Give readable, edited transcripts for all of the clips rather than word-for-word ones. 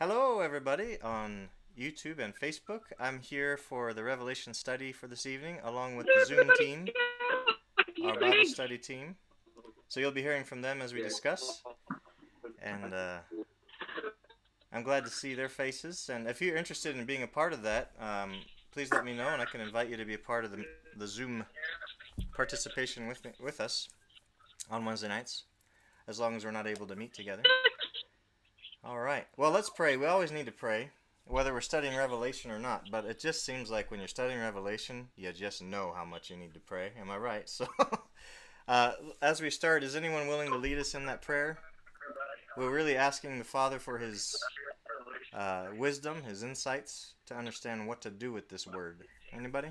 Hello, everybody on YouTube and Facebook. I'm here for the Revelation study for this evening, along with the Zoom team, our Bible study team. So you'll be hearing from them as we discuss, and I'm glad to see their faces. And if you're interested in being a part of that, please let me know, and I can invite you to be a part of the Zoom participation with us on Wednesday nights, as long as we're not able to meet together. All right. Well, let's pray. We always need to pray, whether we're studying Revelation or not. But it just seems like when you're studying Revelation, you just know how much you need to pray. Am I right? So, as we start, is anyone willing to lead us in that prayer? We're really asking the Father for His wisdom, His insights to understand what to do with this word. Anybody?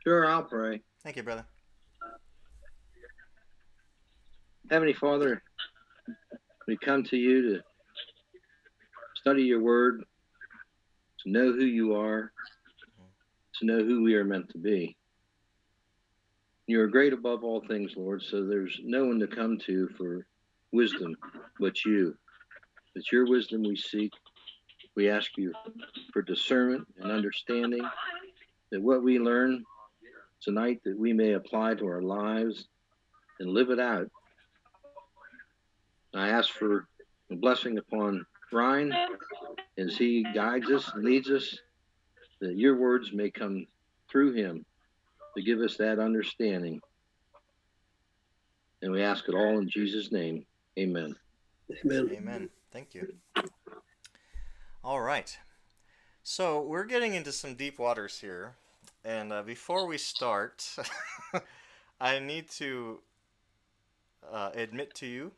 Sure, I'll pray. Thank you, brother. Heavenly Father, we come to you to study your word, to know who you are, to know who we are meant to be. You are great above all things, Lord, so there's no one to come to for wisdom but you. It's your wisdom we seek. We ask you for discernment and understanding, that what we learn tonight that we may apply to our lives and live it out. I ask for a blessing upon Ryan as he guides us and leads us, that your words may come through him to give us that understanding. And we ask it all in Jesus' name. Amen. Amen. Amen. Thank you. All right. So we're getting into some deep waters here. And before we start, I need to admit to you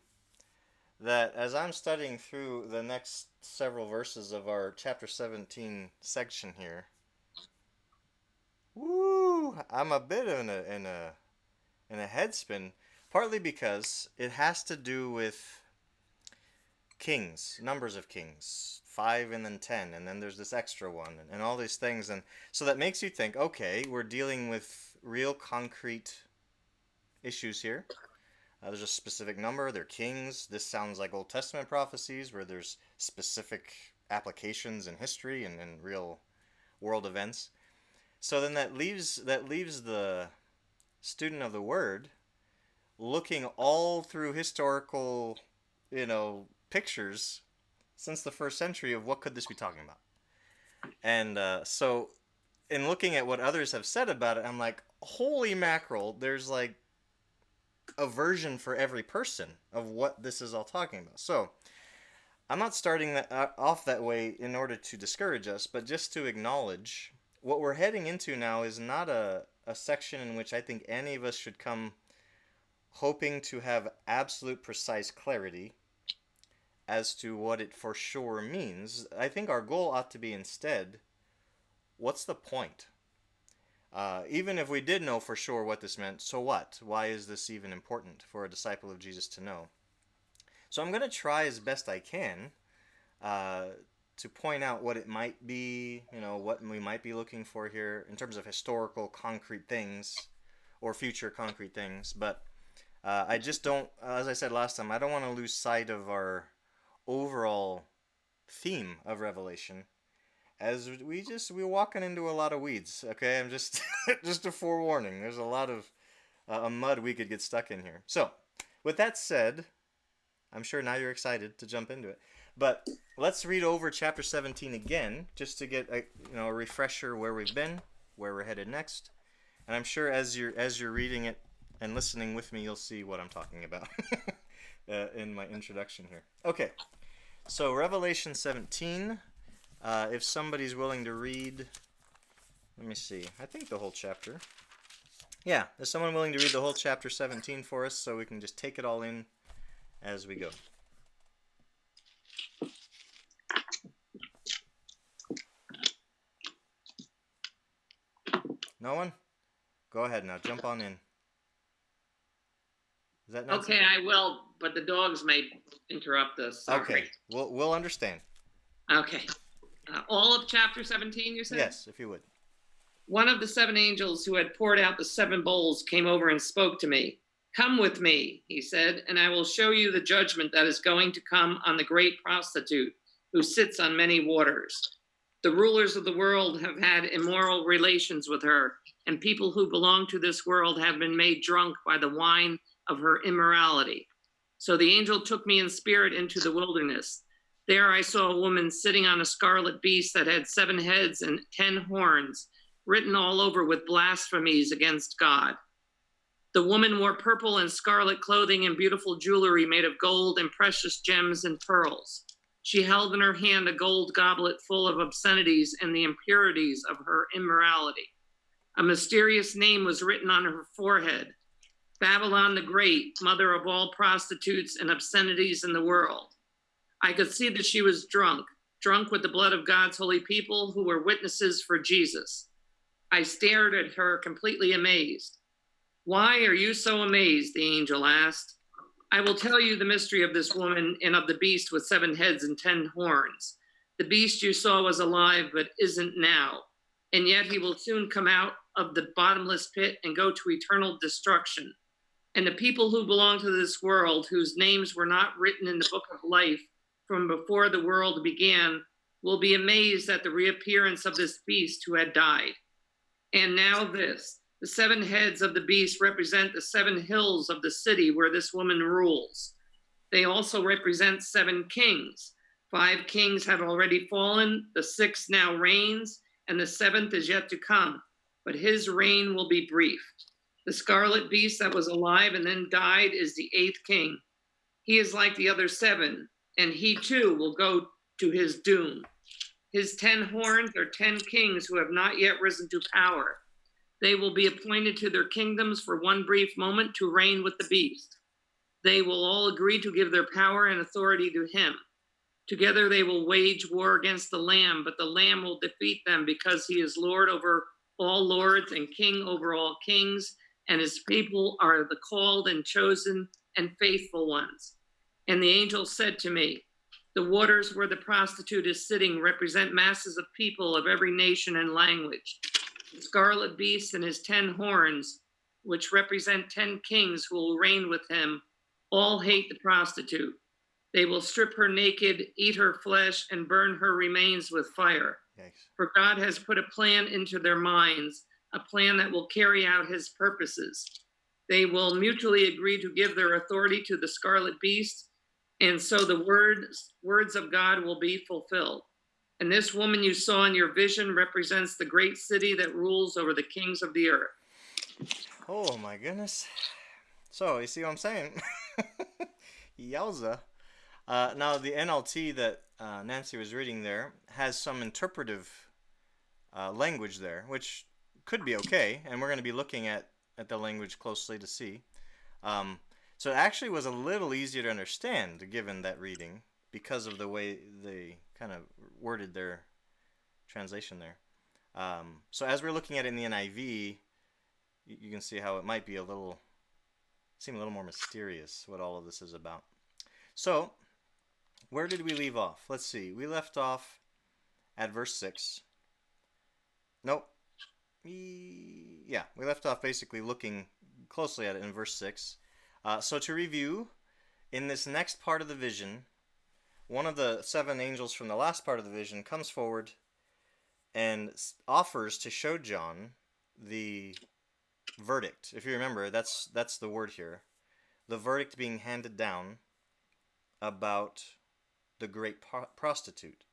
that as I'm studying through the next several verses of our chapter 17 section here, I'm a bit in a headspin, partly because it has to do with kings, numbers of kings, 5 and then 10, and then there's this extra one, and all these things, and so that makes you think, okay, we're dealing with real concrete issues here. There's a specific number. They're kings. This sounds like Old Testament prophecies where there's specific applications in history and real world events. So then that leaves the student of the Word looking all through historical, pictures since the first century of what could this be talking about. And so in looking at what others have said about it, I'm like, holy mackerel! There's like a version for every person of what this is all talking about. So I'm not starting that off that way in order to discourage us, but just to acknowledge what we're heading into now is not a section in which I think any of us should come hoping to have absolute precise clarity as to what it for sure means. I think our goal ought to be instead, what's the point? Even if we did know for sure what this meant, so what? Why is this even important for a disciple of Jesus to know? So I'm going to try as best I can to point out what it might be, what we might be looking for here in terms of historical concrete things or future concrete things. But I just don't, as I said last time, I don't want to lose sight of our overall theme of Revelation, as we're walking into a lot of weeds. Okay, I'm just just a forewarning. There's a lot of mud we could get stuck in here. So, with that said, I'm sure now you're excited to jump into it. But let's read over chapter 17 again, just to get a refresher where we've been, where we're headed next. And I'm sure as you're reading it and listening with me, you'll see what I'm talking about in my introduction here. Okay, so Revelation 17. If somebody's willing to read, let me see, I think the whole chapter. Yeah, is someone willing to read the whole chapter 17 for us so we can just take it all in as we go? No one? Go ahead now, jump on in. Is that Nancy? Okay, I will, but the dogs may interrupt us. Sorry. Okay, we'll understand. Okay. All of chapter 17, you said? Yes, if you would. One of the seven angels who had poured out the seven bowls came over and spoke to me. Come with me, he said, and I will show you the judgment that is going to come on the great prostitute who sits on many waters. The rulers of the world have had immoral relations with her, and people who belong to this world have been made drunk by the wine of her immorality. So the angel took me in spirit into the wilderness. There I saw a woman sitting on a scarlet beast that had 7 heads and 10 horns, written all over with blasphemies against God. The woman wore purple and scarlet clothing and beautiful jewelry made of gold and precious gems and pearls. She held in her hand a gold goblet full of obscenities and the impurities of her immorality. A mysterious name was written on her forehead: Babylon the Great, mother of all prostitutes and obscenities in the world. I could see that she was drunk with the blood of God's holy people who were witnesses for Jesus. I stared at her, completely amazed. Why are you so amazed? The angel asked. I will tell you the mystery of this woman and of the beast with 7 heads and 10 horns. The beast you saw was alive, but isn't now. And yet he will soon come out of the bottomless pit and go to eternal destruction. And the people who belong to this world, whose names were not written in the book of life from before the world began, will be amazed at the reappearance of this beast who had died. And now this. The 7 heads of the beast represent the 7 hills of the city where this woman rules. They also represent 7 kings. 5 kings have already fallen, the 6th now reigns, and the 7th is yet to come, but his reign will be brief. The scarlet beast that was alive and then died is the 8th king. He is like the other 7, and he too will go to his doom. His 10 horns are 10 kings who have not yet risen to power. They will be appointed to their kingdoms for one brief moment to reign with the beast. They will all agree to give their power and authority to him. Together they will wage war against the Lamb, but the Lamb will defeat them because he is Lord over all lords and King over all kings, and his people are the called and chosen and faithful ones. And the angel said to me, the waters where the prostitute is sitting represent masses of people of every nation and language. The scarlet beast and his 10 horns, which represent 10 kings who will reign with him, all hate the prostitute. They will strip her naked, eat her flesh, and burn her remains with fire. Yikes. For God has put a plan into their minds, a plan that will carry out his purposes. They will mutually agree to give their authority to the scarlet beast, and so the words of God will be fulfilled. And this woman you saw in your vision represents the great city that rules over the kings of the earth. Oh my goodness. So, you see what I'm saying? Yowza. Now, the NLT that Nancy was reading there has some interpretive language there, which could be okay, and we're going to be looking at the language closely to see. So it actually was a little easier to understand, given that reading, because of the way they kind of worded their translation there. So as we're looking at it in the NIV, you can see how it might be seem a little more mysterious what all of this is about. So, where did we leave off? Let's see. We left off at verse 6. Nope. Yeah, we left off basically looking closely at it in verse 6. So to review, in this next part of the vision, one of the 7 angels from the last part of the vision comes forward and offers to show John the verdict. If you remember, that's the word here. The verdict being handed down about the great prostitute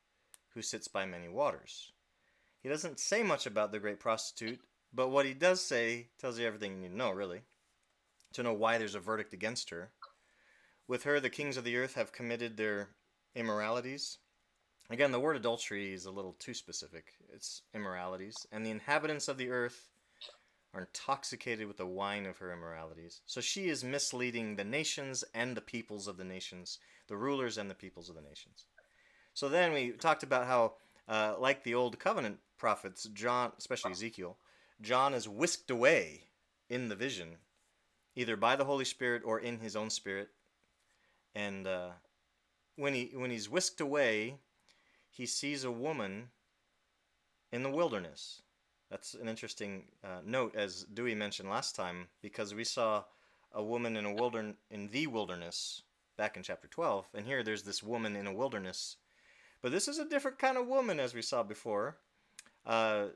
who sits by many waters. He doesn't say much about the great prostitute, but what he does say tells you everything you need to know, really, to know why there's a verdict against her. With her, the kings of the earth have committed their immoralities. Again, the word adultery is a little too specific. It's immoralities. And the inhabitants of the earth are intoxicated with the wine of her immoralities. So she is misleading the nations and the peoples of the nations, the rulers and the peoples of the nations. So then we talked about how, like the old covenant prophets, John, especially Ezekiel, John is whisked away in the vision, either by the Holy Spirit or in his own spirit. And when he's whisked away, he sees a woman in the wilderness. That's an interesting note, as Dewey mentioned last time, because we saw a woman in the wilderness back in chapter 12, and here there's this woman in a wilderness. But this is a different kind of woman, as we saw before. Uh,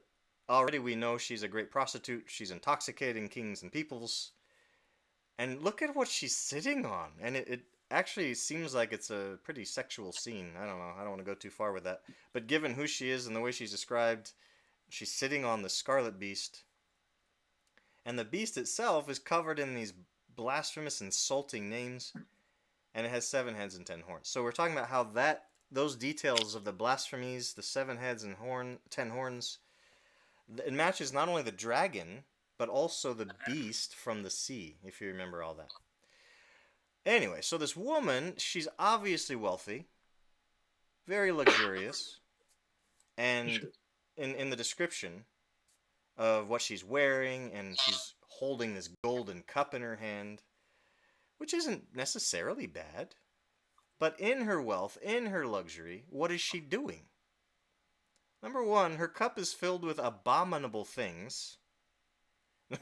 Already we know she's a great prostitute. She's intoxicating kings and peoples. And look at what she's sitting on. And it actually seems like it's a pretty sexual scene. I don't know. I don't want to go too far with that. But given who she is and the way she's described, she's sitting on the scarlet beast. And the beast itself is covered in these blasphemous, insulting names. And it has 7 heads and 10 horns. So we're talking about how those details of the blasphemies, the 7 heads and 10 horns, it matches not only the dragon, but also the beast from the sea, if you remember all that. Anyway, so this woman, she's obviously wealthy, very luxurious, and in the description of what she's wearing, and she's holding this golden cup in her hand, which isn't necessarily bad. But in her wealth, in her luxury, what is she doing? Number 1, her cup is filled with abominable things.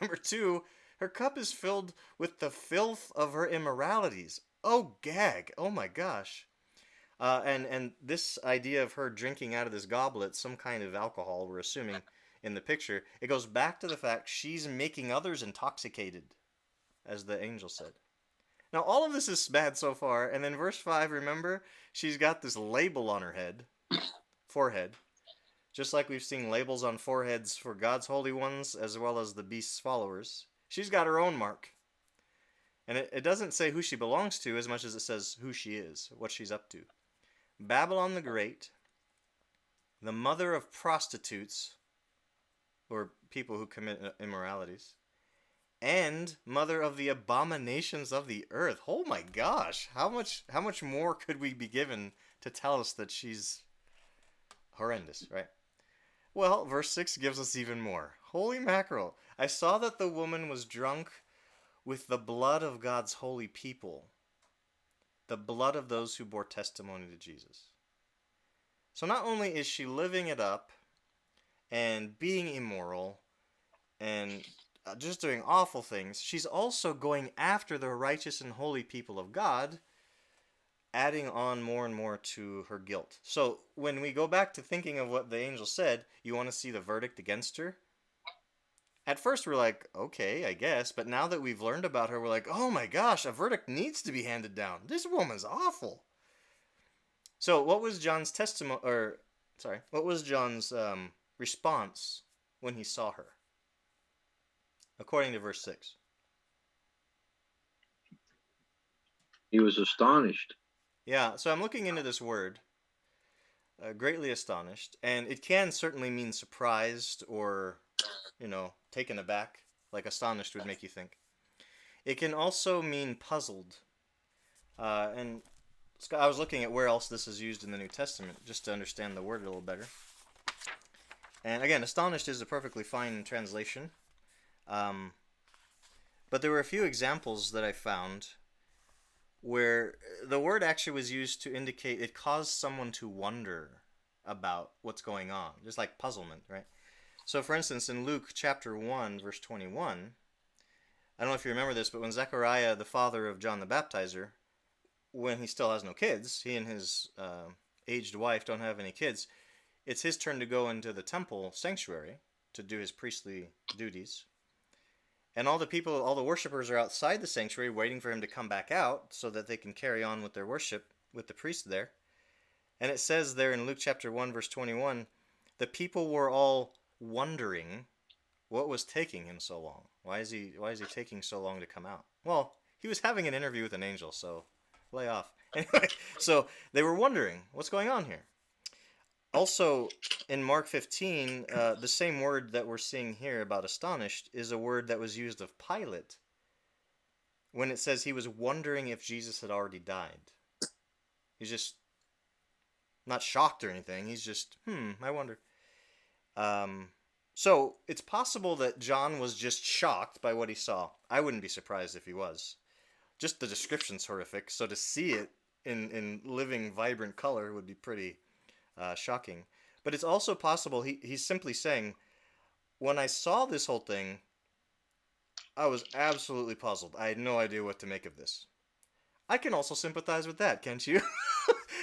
Number 2, her cup is filled with the filth of her immoralities. Oh, gag. Oh, my gosh. And this idea of her drinking out of this goblet, some kind of alcohol, we're assuming, in the picture, it goes back to the fact she's making others intoxicated, as the angel said. Now, all of this is bad so far, and then verse 5, remember, she's got this label on her forehead, just like we've seen labels on foreheads for God's holy ones as well as the beast's followers. She's got her own mark. And it doesn't say who she belongs to as much as it says who she is, what she's up to. Babylon the Great, the mother of prostitutes, or people who commit immoralities, and mother of the abominations of the earth. Oh my gosh, how much more could we be given to tell us that she's horrendous, right? Well, verse 6 gives us even more. Holy mackerel. I saw that the woman was drunk with the blood of God's holy people, the blood of those who bore testimony to Jesus. So not only is she living it up and being immoral and just doing awful things, she's also going after the righteous and holy people of God, adding on more and more to her guilt. So when we go back to thinking of what the angel said, you want to see the verdict against her? At first we're like, okay, I guess. But now that we've learned about her, we're like, oh my gosh, a verdict needs to be handed down. This woman's awful. So what was John's response when he saw her? According to verse 6. He was astonished. Yeah, so I'm looking into this word, greatly astonished, and it can certainly mean surprised or, taken aback, like astonished would make you think. It can also mean puzzled. And I was looking at where else this is used in the New Testament, just to understand the word a little better. And again, astonished is a perfectly fine translation. But there were a few examples that I found where the word actually was used to indicate it caused someone to wonder about what's going on, just like puzzlement, right? So for instance, in Luke chapter 1, verse 21, I don't know if you remember this, but when Zechariah, the father of John the Baptizer, when he still has no kids, he and his aged wife don't have any kids, it's his turn to go into the temple sanctuary to do his priestly duties. And all the worshipers are outside the sanctuary waiting for him to come back out so that they can carry on with their worship with the priest there. And it says there in Luke chapter 1, verse 21, the people were all wondering what was taking him so long. Why is he taking so long to come out? Well, he was having an interview with an angel, so lay off. Anyway, so they were wondering what's going on here. Also, in Mark 15, the same word that we're seeing here about astonished is a word that was used of Pilate when it says he was wondering if Jesus had already died. He's just not shocked or anything. He's just, I wonder. So it's possible that John was just shocked by what he saw. I wouldn't be surprised if he was. Just the description's horrific, so to see it in living, vibrant color would be pretty shocking. But it's also possible he's simply saying, when I saw this whole thing, I was absolutely puzzled. I had no idea what to make of this. I can also sympathize with that, can't you?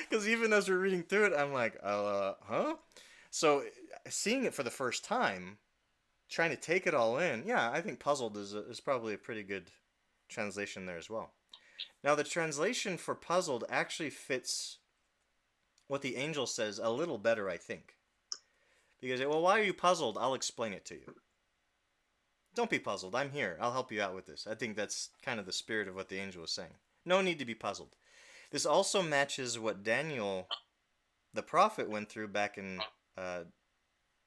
Because even as we're reading through it, I'm like, huh? So, seeing it for the first time, trying to take it all in, yeah, I think puzzled is probably a pretty good translation there as well. Now, the translation for puzzled actually fits what the angel says a little better, I think. Because, well, why are you puzzled? I'll explain it to you. Don't be puzzled. I'm here. I'll help you out with this. I think that's kind of the spirit of what the angel was saying. No need to be puzzled. This also matches what Daniel, the prophet, went through back in uh,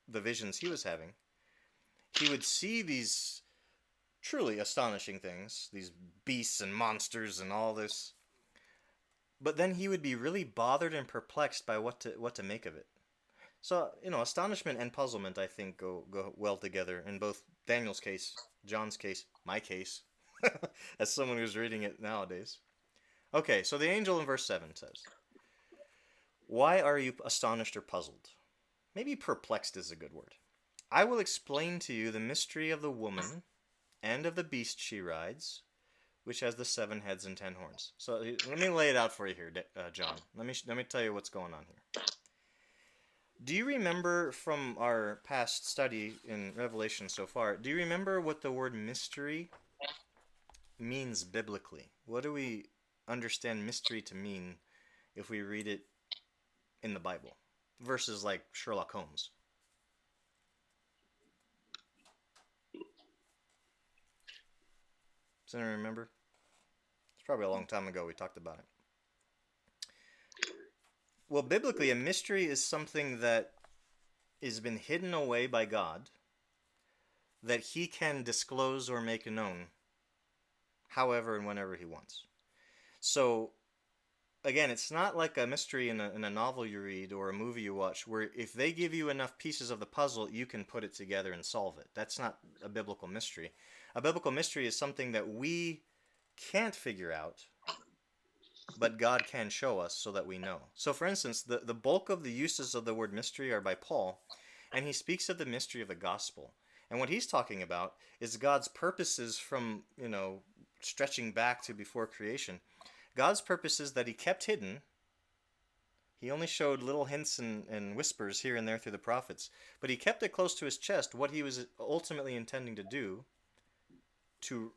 the visions he was having. He would see these truly astonishing things, these beasts and monsters and all this, but then he would be really bothered and perplexed by what to make of it. So, astonishment and puzzlement, I think, go well together in both Daniel's case, John's case, my case, as someone who's reading it nowadays. Okay, so the angel in verse 7 says, "Why are you astonished or puzzled?" Maybe perplexed is a good word. "I will explain to you the mystery of the woman and of the beast she rides, which has the 7 heads and 10 horns." So let me lay it out for you here, John. Let me tell you what's going on here. Do you remember from our past study in Revelation so far, do you remember what the word mystery means biblically? What do we understand mystery to mean if we read it in the Bible versus like Sherlock Holmes? Does anyone remember? It's probably a long time ago we talked about it. Well, biblically, a mystery is something that has been hidden away by God that he can disclose or make known however and whenever he wants. So, again, it's not like a mystery in a novel you read or a movie you watch where if they give you enough pieces of the puzzle, you can put it together and solve it. That's not a biblical mystery. A biblical mystery is something that we can't figure out, but God can show us so that we know. So, for instance, the bulk of the uses of the word mystery are by Paul, and he speaks of the mystery of the gospel. And what he's talking about is God's purposes from, stretching back to before creation. God's purposes that he kept hidden. He only showed little hints and whispers here and there through the prophets, but he kept it close to his chest what he was ultimately intending to do to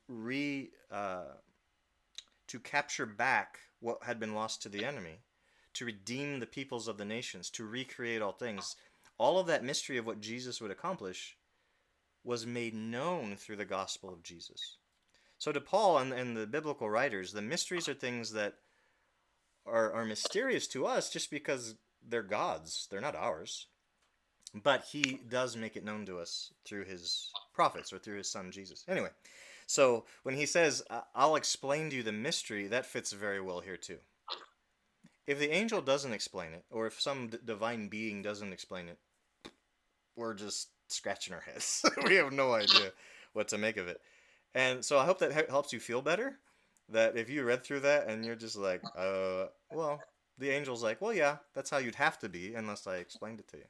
to capture back what had been lost to the enemy, to redeem the peoples of the nations, to recreate all things. All of that mystery of what Jesus would accomplish was made known through the gospel of Jesus. So to Paul and the biblical writers, the mysteries are things that are mysterious to us just because they're God's. They're not ours. But he does make it known to us through his prophets or through his son Jesus. Anyway, so when he says, "I'll explain to you the mystery," that fits very well here too. If the angel doesn't explain it, or if some divine being doesn't explain it, we're just scratching our heads. We have no idea what to make of it. And so I hope that helps you feel better. That if you read through that and you're just like, well, the angel's like, well, yeah, that's how you'd have to be unless I explained it to you.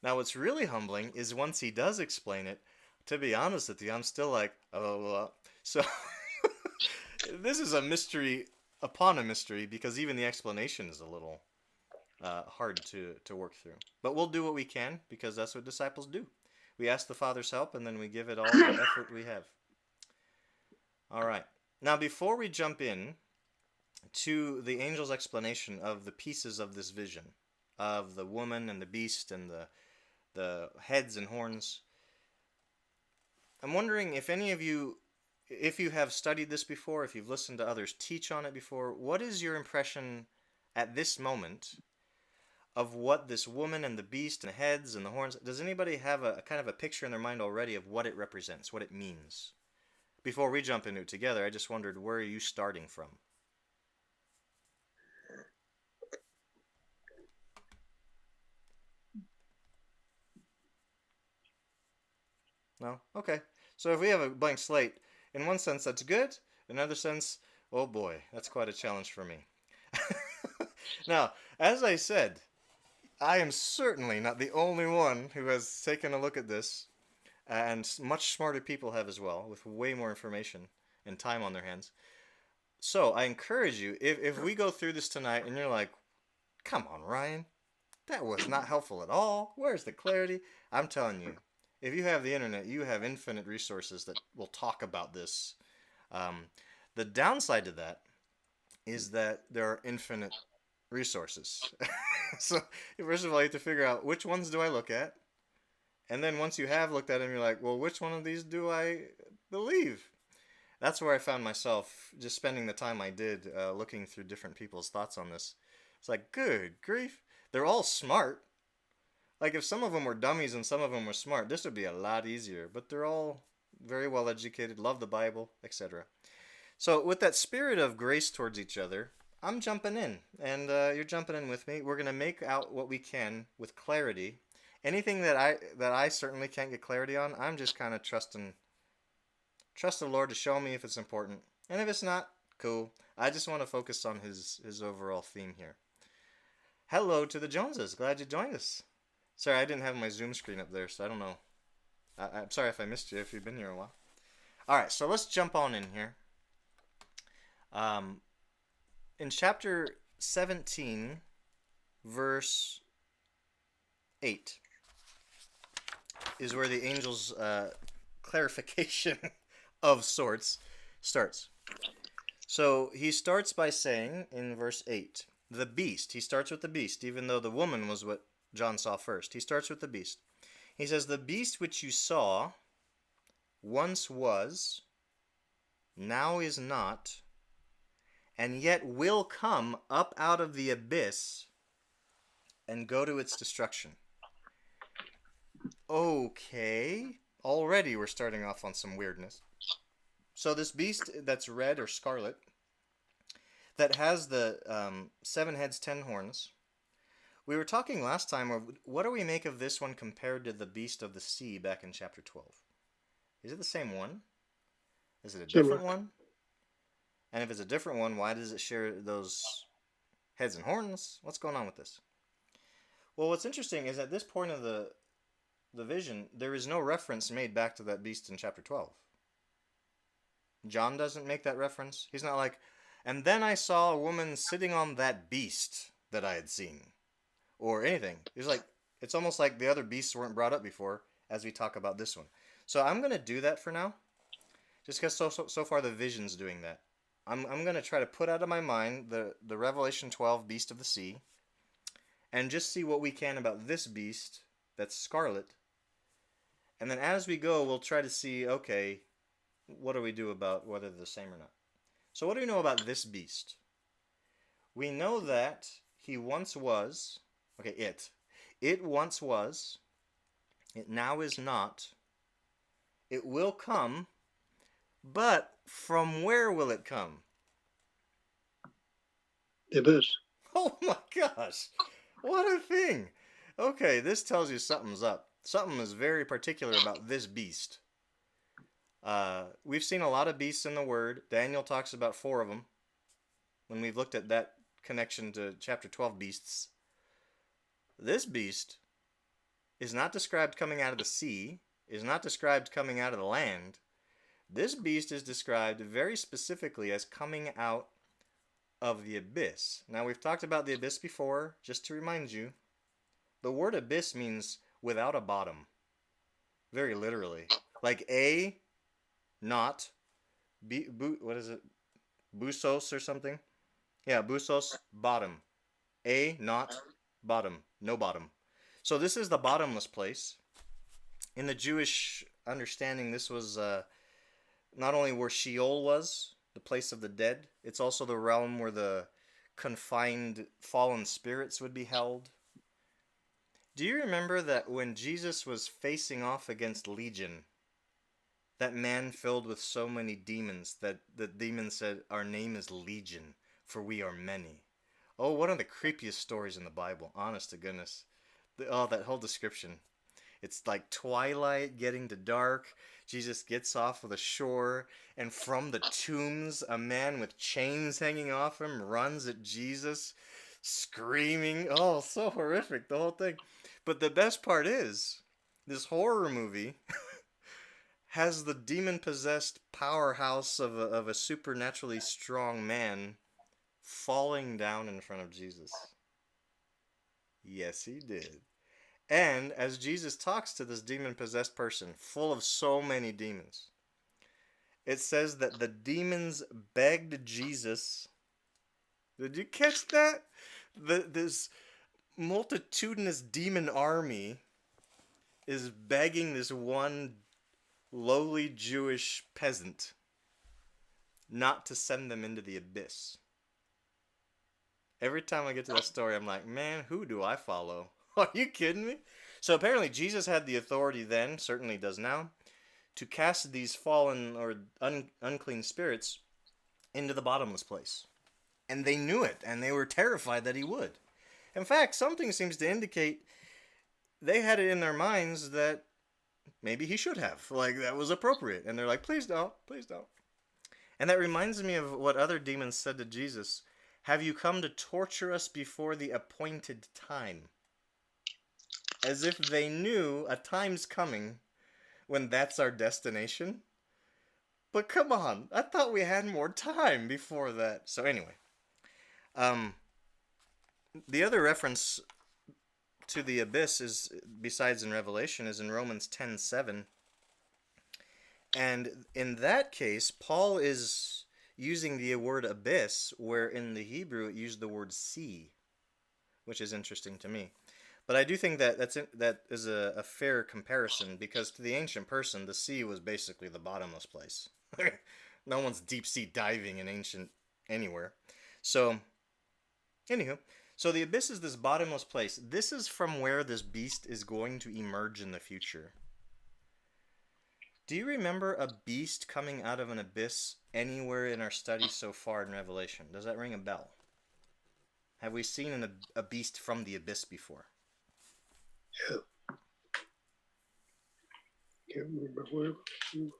Now, what's really humbling is once he does explain it, to be honest with you, I'm still like, oh, so this is a mystery upon a mystery because even the explanation is a little hard to work through. But we'll do what we can because that's what disciples do. We ask the Father's help and then we give it all the effort we have. All right. Now, before we jump in to the angel's explanation of the pieces of this vision, of the woman and the beast and the heads and horns, I'm wondering if any of you, if you have studied this before, if you've listened to others teach on it before, what is your impression at this moment of what this woman and the beast and the heads and the horns, does anybody have a kind of a picture in their mind already of what it represents, what it means? Before we jump into it together, I just wondered, where are you starting from? No? Okay. So if we have a blank slate, in one sense that's good. In another sense, oh boy, that's quite a challenge for me. Now, as I said, I am certainly not the only one who has taken a look at this and much smarter people have as well, with way more information and time on their hands. So I encourage you, if we go through this tonight and you're like, come on, Ryan, that was not helpful at all. Where's the clarity? I'm telling you, if you have the internet, you have infinite resources that will talk about this. Um, the downside to that is that there are infinite resources. So, first of all, you have to figure out which ones do I look at? And then once you have looked at them, you're like, well, which one of these do I believe? That's where I found myself just spending the time I did looking through different people's thoughts on this. It's like, good grief. They're all smart. Like, if some of them were dummies and some of them were smart, this would be a lot easier. But they're all very well educated, love the Bible, etc. So, with that spirit of grace towards each other, I'm jumping in, and you're jumping in with me. We're gonna make out what we can with clarity. Anything that I certainly can't get clarity on, I'm just kind of trust the Lord to show me if it's important, and if it's not, cool. I just want to focus on his overall theme here. Hello to the Joneses. Glad you joined us. Sorry, I didn't have my Zoom screen up there, so I don't know. I'm sorry if I missed you if you've been here a while. All right, so let's jump on in here. In chapter 17, verse 8, is where the angel's clarification of sorts starts. So he starts by saying in verse 8, the beast. He starts with the beast, even though the woman was what John saw first. He starts with the beast. He says, the beast which you saw once was, now is not, and yet will come up out of the abyss and go to its destruction. Okay, already we're starting off on some weirdness. So this beast that's red or scarlet, that has the 7 heads, 10 horns. We were talking last time of what do we make of this one compared to the beast of the sea back in chapter 12? Is it the same one? Is it a different one? And if it's a different one, why does it share those heads and horns? What's going on with this? Well, what's interesting is at this point of the vision, there is no reference made back to that beast in chapter 12. John doesn't make that reference. He's not like, and then I saw a woman sitting on that beast that I had seen. Or anything. He's like, it's almost like the other beasts weren't brought up before as we talk about this one. So I'm going to do that for now. Just because so far the vision's doing that. I'm going to try to put out of my mind the Revelation 12 beast of the sea. And just see what we can about this beast that's scarlet. And then as we go, we'll try to see, okay, what do we do about whether they're the same or not? So what do we know about this beast? We know that he once was, okay, it once was, it now is not, it will come, but from where will it come? The abyss. Oh my gosh, what a thing. Okay, this tells you something's up. Something is very particular about this beast. We've seen a lot of beasts in the Word. Daniel talks about 4 of them. When we've looked at that connection to chapter 12 beasts. This beast is not described coming out of the sea, is not described coming out of the land. This beast is described very specifically as coming out of the abyss. Now, we've talked about the abyss before, just to remind you. The word abyss means without a bottom. Very literally. Like A, not, B, what is it? Busos or something? Yeah, busos, bottom. A, not, bottom. No bottom. So this is the bottomless place. In the Jewish understanding, this was not only where Sheol was, the place of the dead, it's also the realm where the confined fallen spirits would be held. Do you remember that when Jesus was facing off against Legion, that man filled with so many demons that the demon said, our name is Legion, for we are many. Oh, one of the creepiest stories in the Bible, honest to goodness. Oh, that whole description. It's like twilight getting to dark. Jesus gets off of the shore, and from the tombs, a man with chains hanging off him runs at Jesus, screaming. Oh, so horrific, the whole thing. But the best part is, this horror movie has the demon-possessed powerhouse of a supernaturally strong man falling down in front of Jesus. Yes, he did. And as Jesus talks to this demon-possessed person, full of so many demons, it says that the demons begged Jesus. Did you catch that? This multitudinous demon army is begging this one lowly Jewish peasant not to send them into the abyss. Every time I get to that story, I'm like, man, who do I follow? Are you kidding me? So apparently Jesus had the authority then, certainly does now, to cast these fallen or unclean spirits into the bottomless place. And they knew it, and they were terrified that he would. In fact, something seems to indicate they had it in their minds that maybe he should have. Like, that was appropriate. And they're like, please don't, please don't. And that reminds me of what other demons said to Jesus. Have you come to torture us before the appointed time? As if they knew a time's coming when that's our destination. But come on, I thought we had more time before that. So anyway, the other reference to the abyss is, besides in Revelation, is in Romans 10:7. And in that case, Paul is using the word abyss, where in the Hebrew it used the word sea, which is interesting to me. But I do think that that is a fair comparison, because to the ancient person, the sea was basically the bottomless place. No one's deep sea diving in ancient anywhere. So, anywho, so the abyss is this bottomless place. This is from where this beast is going to emerge in the future. Do you remember a beast coming out of an abyss anywhere in our studies so far in Revelation? Does that ring a bell? Have we seen a beast from the abyss before? Yeah. Can't remember where.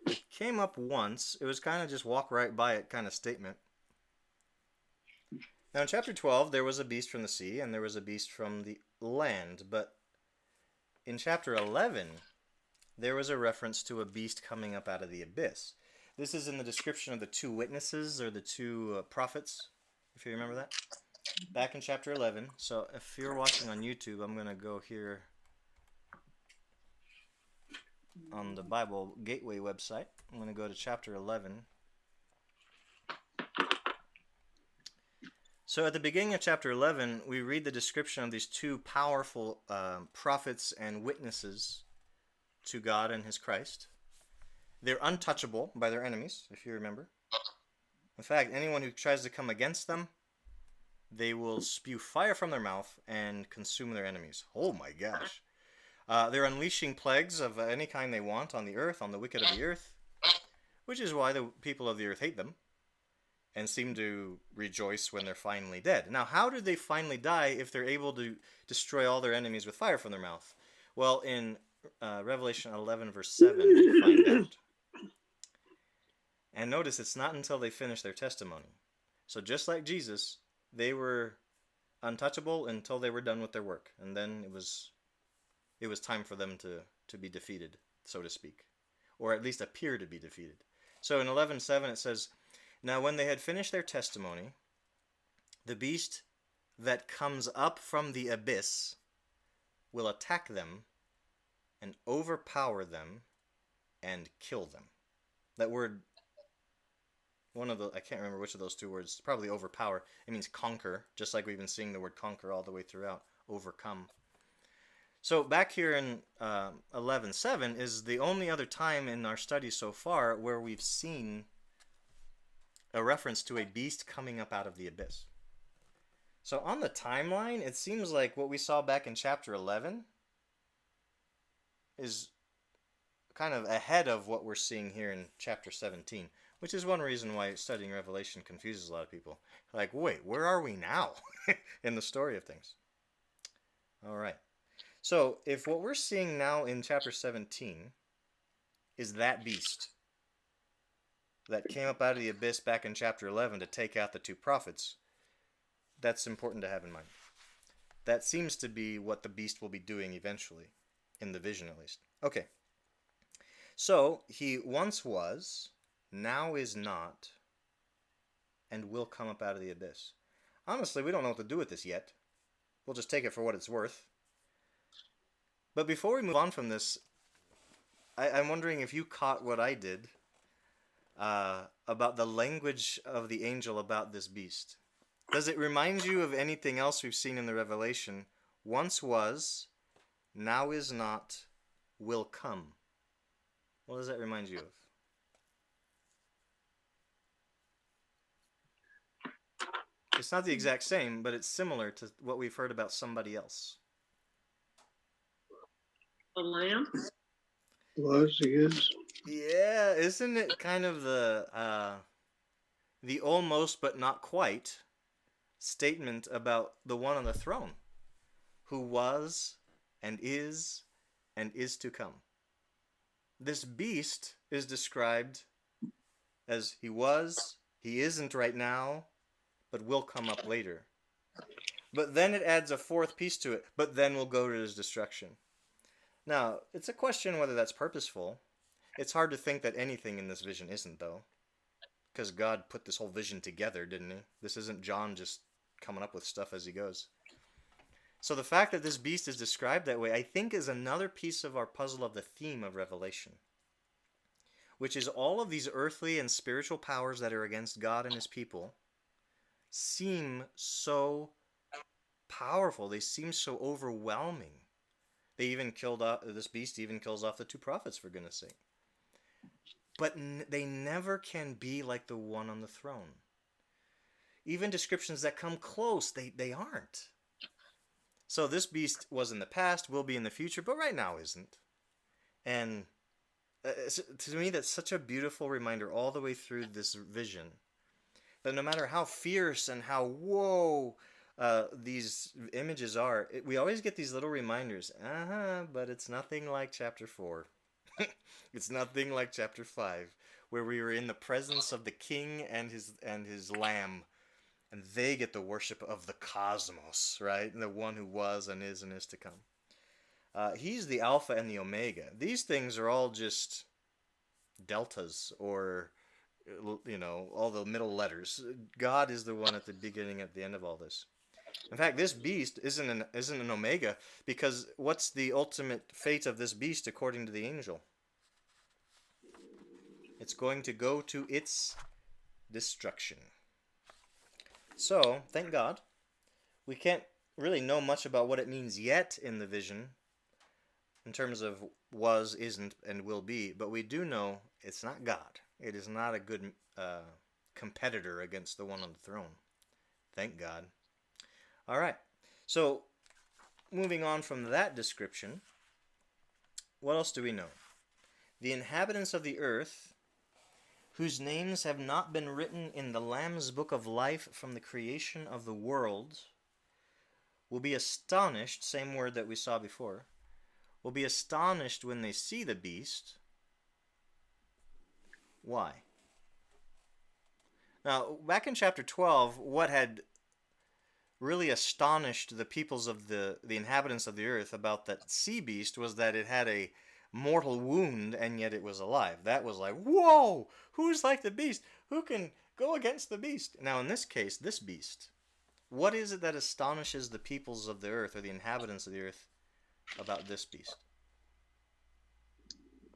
It came up once. It was kind of just walk right by it kind of statement. Now in chapter 12, there was a beast from the sea and there was a beast from the land. But in chapter 11, there was a reference to a beast coming up out of the abyss. This is in the description of the two witnesses, or the two prophets, if you remember that. Back in chapter 11. So if you're watching on YouTube, I'm going to go here on the Bible Gateway website. I'm going to go to chapter 11. So at the beginning of chapter 11, we read the description of these two powerful prophets and witnesses to God and his Christ. They're untouchable by their enemies, if you remember. In fact, anyone who tries to come against them, they will spew fire from their mouth and consume their enemies. Oh my gosh. They're unleashing plagues of any kind they want on the earth, on the wicked of the earth, which is why the people of the earth hate them and seem to rejoice when they're finally dead. Now, how did they finally die if they're able to destroy all their enemies with fire from their mouth? Well, in Revelation 11 verse 7, we find out. And notice it's not until they finish their testimony. So just like Jesus, they were untouchable until they were done with their work. And then it was time for them to be defeated, so to speak. Or at least appear to be defeated. So in 11:7 it says, now when they had finished their testimony, the beast that comes up from the abyss will attack them and overpower them and kill them. That word, I can't remember which of those two words, probably overpower. It means conquer, just like we've been seeing the word conquer all the way throughout, overcome. So back here in 11:7 is the only other time in our study so far where we've seen a reference to a beast coming up out of the abyss. So on the timeline, it seems like what we saw back in chapter 11 is kind of ahead of what we're seeing here in chapter 17, which is one reason why studying Revelation confuses a lot of people. Like, wait, where are we now in the story of things? All right. So if what we're seeing now in chapter 17 is that beast that came up out of the abyss back in chapter 11 to take out the two prophets, that's important to have in mind. That seems to be what the beast will be doing eventually, in the vision at least. Okay. So he once was, now is not, and will come up out of the abyss. Honestly, we don't know what to do with this yet. We'll just take it for what it's worth. But before we move on from this, I'm wondering if you caught what I did about the language of the angel about this beast. Does it remind you of anything else we've seen in the Revelation? Once was, now is not, will come. What does that remind you of? It's not the exact same, but it's similar to what we've heard about somebody else. The Lamb? Was, is. Yeah, isn't it kind of the almost but not quite statement about the one on the throne, who was and is to come? This beast is described as he was, he isn't right now, but will come up later. But then it adds a fourth piece to it, but then will go to his destruction. Now, it's a question whether that's purposeful. It's hard to think that anything in this vision isn't, though. Because God put this whole vision together, didn't he? This isn't John just coming up with stuff as he goes. So the fact that this beast is described that way, I think, is another piece of our puzzle of the theme of Revelation, which is all of these earthly and spiritual powers that are against God and his people seem so powerful. They seem so overwhelming. They even killed off, this beast even kills off the two prophets, for goodness sake. But they never can be like the one on the throne. Even descriptions that come close, they aren't. So this beast was in the past, will be in the future, but right now isn't. And to me, that's such a beautiful reminder all the way through this vision, that no matter how fierce and how whoa these images are, we always get these little reminders. But it's nothing like chapter 4. It's nothing like chapter 5, where we were in the presence of the king and his lamb, and they get the worship of the cosmos, right? And the one who was and is to come. He's the Alpha and the Omega. These things are all just deltas, or all the middle letters. God is the one at the beginning, at the end of all this. In fact, this beast isn't an Omega, because what's the ultimate fate of this beast according to the angel? It's going to go to its destruction. So, thank God, we can't really know much about what it means yet in the vision, in terms of was, isn't, and will be, but we do know it's not God. It is not a good competitor against the one on the throne. Thank God. All right, so moving on from that description, what else do we know? The inhabitants of the earth, whose names have not been written in the Lamb's book of life from the creation of the world, will be astonished, same word that we saw before, will be astonished when they see the beast. Why? Now, back in chapter 12, what had really astonished the peoples of the inhabitants of the earth about that sea beast was that it had a mortal wound, and yet it was alive. That was like, whoa, who's like the beast? Who can go against the beast? Now, in this case, this beast, what is it that astonishes the peoples of the earth, or the inhabitants of the earth, about this beast?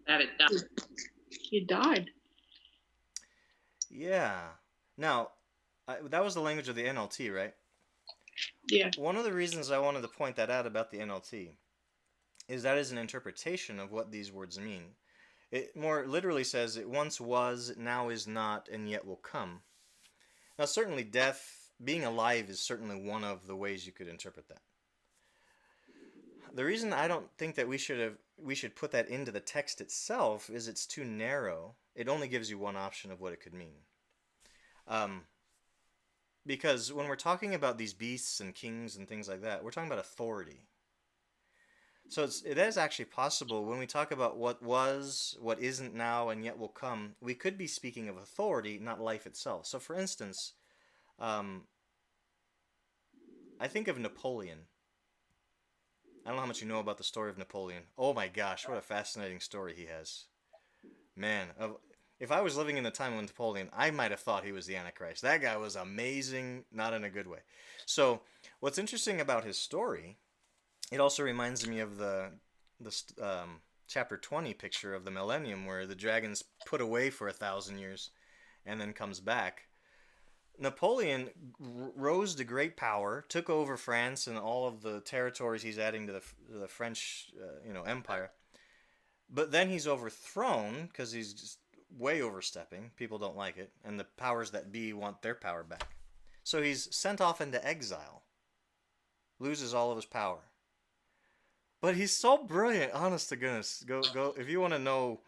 That it died. He died. Yeah. Now, that was the language of the NLT, right? Yeah. One of the reasons I wanted to point that out about the NLT is that is an interpretation of what these words mean. It more literally says, it once was, now is not, and yet will come. Now, certainly death, being alive, is certainly one of the ways you could interpret that. The reason I don't think that we should put that into the text itself is it's too narrow. It only gives you one option of what it could mean. Because when we're talking about these beasts and kings and things like that, we're talking about authority. So it is actually possible when we talk about what was, what isn't now, and yet will come, we could be speaking of authority, not life itself. So for instance, I think of Napoleon. I don't know how much you know about the story of Napoleon. Oh my gosh, what a fascinating story he has. Man, if I was living in the time of Napoleon, I might have thought he was the Antichrist. That guy was amazing, not in a good way. So, what's interesting about his story, it also reminds me of the chapter 20 picture of the millennium where the dragon's put away for 1,000 years and then comes back. Napoleon rose to great power, took over France and all of the territories he's adding to the French empire. But then he's overthrown because he's just way overstepping. People don't like it, and the powers that be want their power back. So he's sent off into exile, loses all of his power. But he's so brilliant, honest to goodness. Go if you want to know,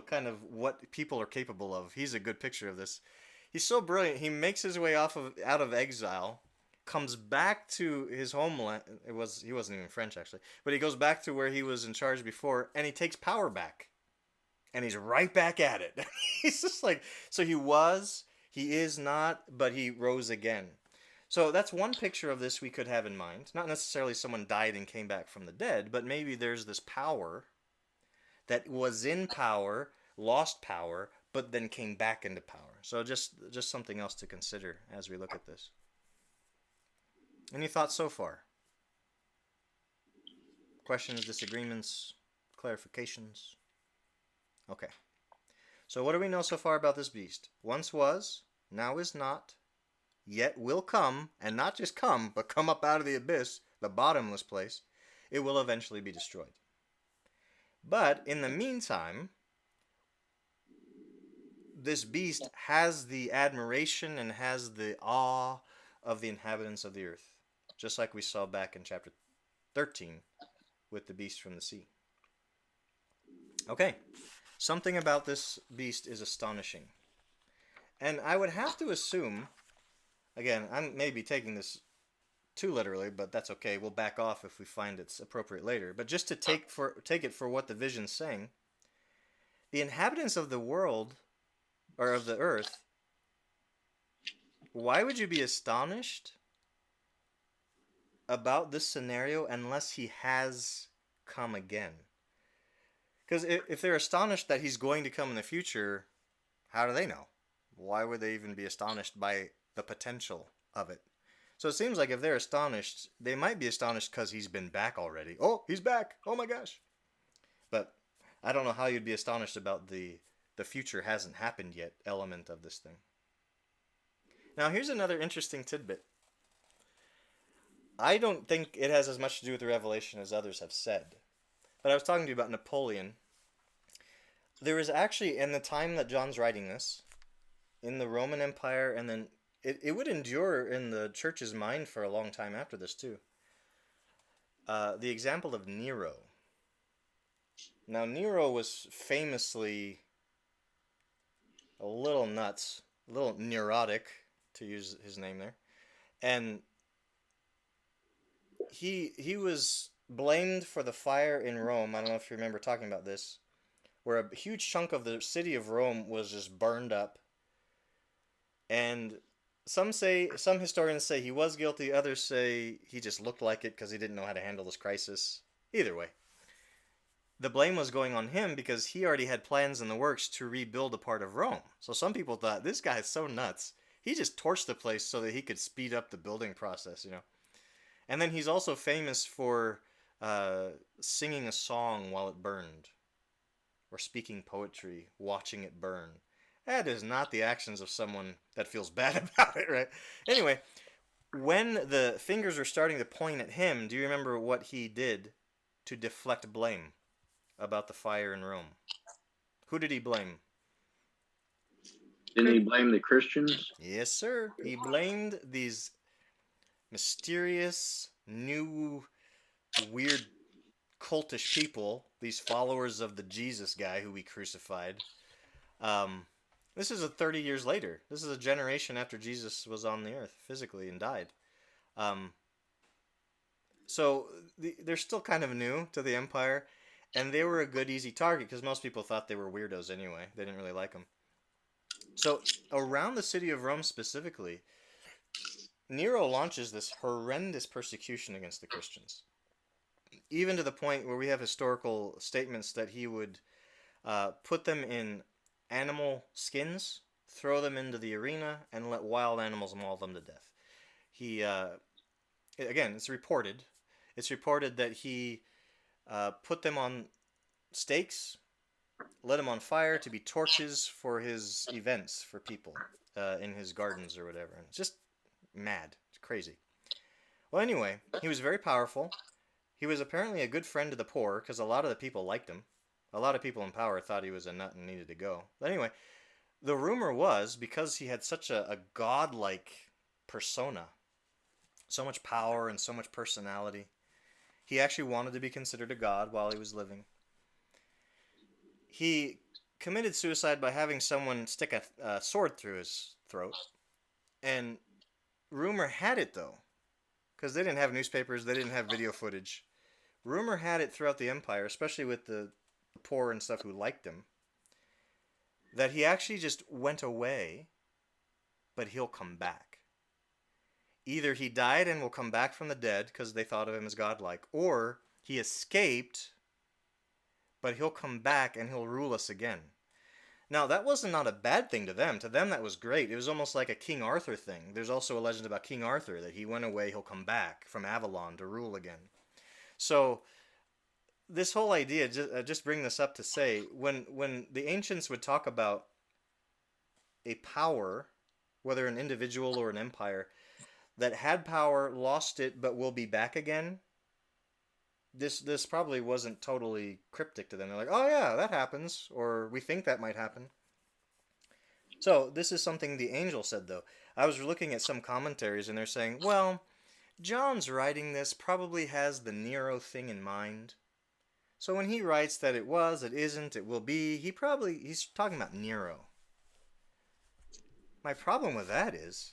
kind of what people are capable of. He's a good picture of this. He's so brilliant. He makes his way out of exile, comes back to his homeland. He wasn't even French actually, but he goes back to where he was in charge before, and he takes power back, and he's right back at it. He's just like, so he is not, but he rose again. So that's one picture of this we could have in mind. Not necessarily someone died and came back from the dead, but maybe there's this power that was in power, lost power, but then came back into power. So just something else to consider as we look at this. Any thoughts so far? Questions, disagreements, clarifications? Okay. So what do we know so far about this beast? Once was, now is not, yet will come, and not just come, but come up out of the abyss, the bottomless place. It will eventually be destroyed. But in the meantime, this beast has the admiration and has the awe of the inhabitants of the earth, just like we saw back in chapter 13 with the beast from the sea. Okay, something about this beast is astonishing. And I would have to assume, again, I'm maybe taking this too literally, but that's okay. We'll back off if we find it's appropriate later. But just to take it for what the vision's saying, the inhabitants of the world, or of the earth, why would you be astonished about this scenario unless he has come again? Because if they're astonished that he's going to come in the future, how do they know? Why would they even be astonished by the potential of it? So it seems like if they're astonished, they might be astonished because he's been back already. Oh, he's back. Oh my gosh. But I don't know how you'd be astonished about the future hasn't happened yet element of this thing. Now here's another interesting tidbit. I don't think it has as much to do with the revelation as others have said. But I was talking to you about Napoleon. There was actually, in the time that John's writing this, in the Roman Empire, and then it would endure in the church's mind for a long time after this too. The example of Nero. Now Nero was famously a little nuts, a little neurotic, to use his name there. And he was blamed for the fire in Rome. I don't know if you remember talking about this, where a huge chunk of the city of Rome was just burned up. And some historians say he was guilty, others say he just looked like it because he didn't know how to handle this crisis. Either way, the blame was going on him because he already had plans in the works to rebuild a part of Rome. So some people thought, this guy is so nuts. He just torched the place so that he could speed up the building process, And then he's also famous for singing a song while it burned, or speaking poetry, watching it burn. That is not the actions of someone that feels bad about it, right? Anyway, when the fingers were starting to point at him, do you remember what he did to deflect blame about the fire in Rome? Who did he blame? Didn't he blame the Christians? Yes, sir. He blamed these mysterious, new, weird, cultish people, these followers of the Jesus guy who we crucified. This is 30 years later. This is a generation after Jesus was on the earth physically and died. So they're still kind of new to the empire, and they were a good, easy target because most people thought they were weirdos anyway. They didn't really like them. So around the city of Rome specifically, Nero launches this horrendous persecution against the Christians, even to the point where we have historical statements that he would put them in animal skins, throw them into the arena, and let wild animals maul them to death. He, again, it's reported. It's reported that he put them on stakes, lit them on fire to be torches for his events for people in his gardens or whatever. And it's just mad. It's crazy. Well, anyway, he was very powerful. He was apparently a good friend to the poor because a lot of the people liked him. A lot of people in power thought he was a nut and needed to go. But anyway, the rumor was because he had such a godlike persona, so much power and so much personality, he actually wanted to be considered a god while he was living. He committed suicide by having someone stick a sword through his throat. And rumor had it, though, because they didn't have newspapers, they didn't have video footage. Rumor had it throughout the empire, especially with the poor and stuff who liked him, that he actually just went away, but he'll come back. Either he died and will come back from the dead because they thought of him as godlike, or he escaped, but he'll come back and he'll rule us again. Now, that wasn't not a bad thing to them. To them, that was great. It was almost like a King Arthur thing. There's also a legend about King Arthur, that he went away, he'll come back from Avalon to rule again. So, this whole idea, just bring this up to say, when the ancients would talk about a power, whether an individual or an empire, that had power, lost it, but will be back again, this probably wasn't totally cryptic to them. They're like, oh yeah, that happens, or we think that might happen. So this is something the angel said, though. I was looking at some commentaries, and they're saying, well, John's writing this probably has the Nero thing in mind. So when he writes that it was, it isn't, it will be, he's talking about Nero. My problem with that is,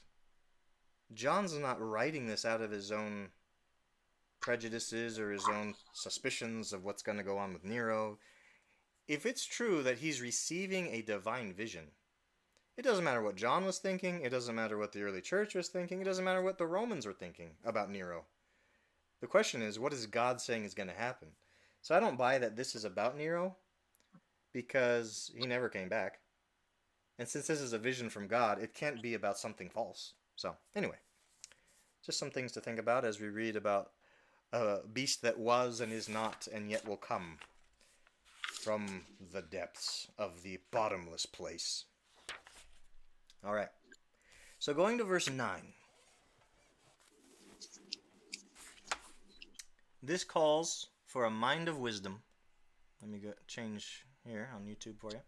John's not writing this out of his own prejudices or his own suspicions of what's going to go on with Nero. If it's true that he's receiving a divine vision, it doesn't matter what John was thinking, it doesn't matter what the early church was thinking, it doesn't matter what the Romans were thinking about Nero. The question is, what is God saying is going to happen? So I don't buy that this is about Nero, because he never came back. And since this is a vision from God, it can't be about something false. So, anyway, just some things to think about as we read about a beast that was and is not and yet will come from the depths of the bottomless place. All right. So going to verse 9. This calls for a mind of wisdom. Let me change here on YouTube for you.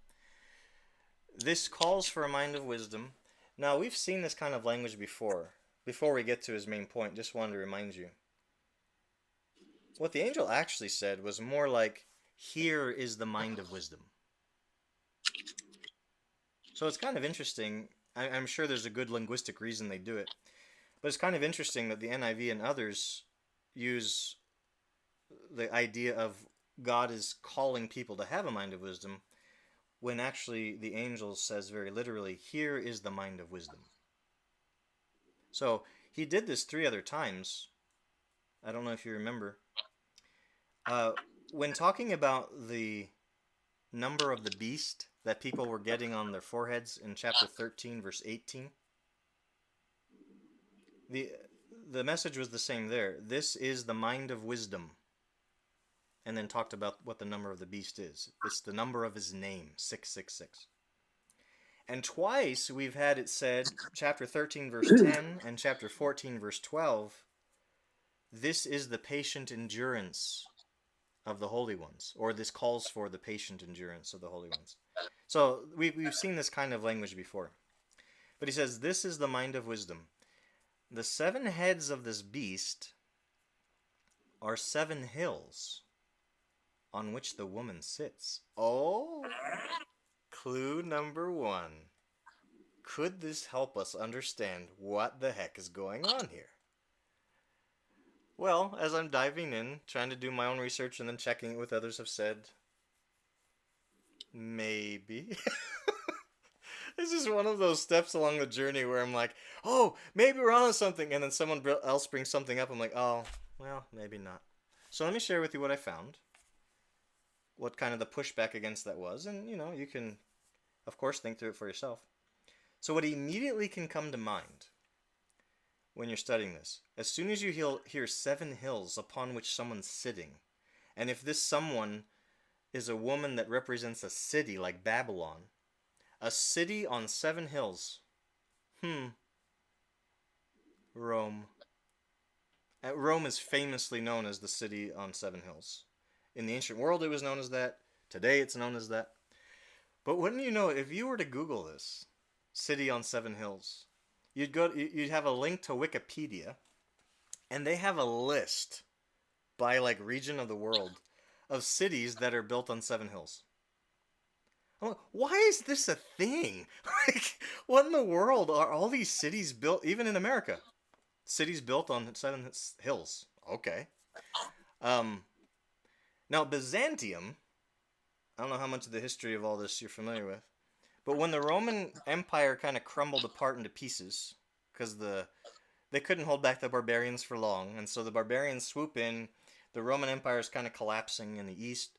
This calls for a mind of wisdom. Now, we've seen this kind of language before. Before we get to his main point, just wanted to remind you. What the angel actually said was more like, here is the mind of wisdom. So it's kind of interesting. I'm sure there's a good linguistic reason they do it. But it's kind of interesting that the NIV and others use the idea of God is calling people to have a mind of wisdom, when actually the angel says very literally, here is the mind of wisdom. So he did this 3 other times. I don't know if you remember. When talking about the number of the beast that people were getting on their foreheads in chapter 13, verse 18, the message was the same there. This is the mind of wisdom. And then talked about what the number of the beast is. It's the number of his name, 666. And twice we've had it said, chapter 13, verse 10, and chapter 14, verse 12, this is the patient endurance of the holy ones, or this calls for the patient endurance of the holy ones. So we've seen this kind of language before. But he says, this is the mind of wisdom. The 7 heads of this beast are 7 hills on which the woman sits. Oh, clue number 1. Could this help us understand what the heck is going on here? Well, as I'm diving in, trying to do my own research and then checking it with others have said, maybe. This is one of those steps along the journey where I'm like, oh, maybe we're on to something, and then someone else brings something up. I'm like, oh, well, maybe not. So let me share with you what I found. what kind of the pushback against that was, and you can, of course, think through it for yourself. So what immediately can come to mind when you're studying this, as soon as you hear 7 hills upon which someone's sitting, and if this someone is a woman that represents a city like Babylon, a city on 7 hills, Rome. Rome is famously known as the city on 7 hills. In the ancient world, it was known as that. Today, it's known as that. But wouldn't you know, if you were to Google this, city on 7 hills, you'd have a link to Wikipedia, and they have a list by like region of the world of cities that are built on 7 hills. I'm like, why is this a thing? Like, what in the world are all these cities built, even in America? Cities built on 7 hills. Okay. Now, Byzantium, I don't know how much of the history of all this you're familiar with, but when the Roman Empire kind of crumbled apart into pieces, because they couldn't hold back the barbarians for long, and so the barbarians swoop in, the Roman Empire is kind of collapsing in the east,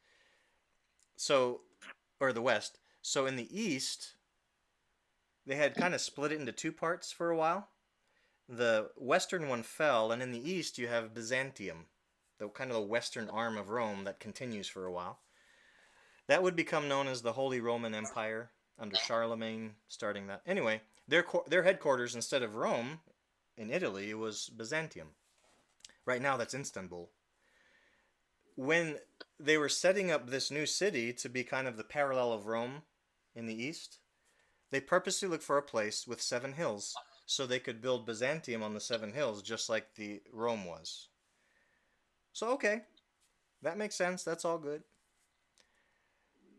or the west. So in the east, they had kind of split it into 2 parts for a while. The western one fell, and in the east you have Byzantium, the kind of the western arm of Rome that continues for a while. That would become known as the Holy Roman Empire under Charlemagne, starting that. Anyway, their headquarters, instead of Rome in Italy, was Byzantium. Right now that's Istanbul. When they were setting up this new city to be kind of the parallel of Rome in the east, they purposely looked for a place with 7 hills so they could build Byzantium on the 7 hills just like the Rome was. So okay, that makes sense, that's all good.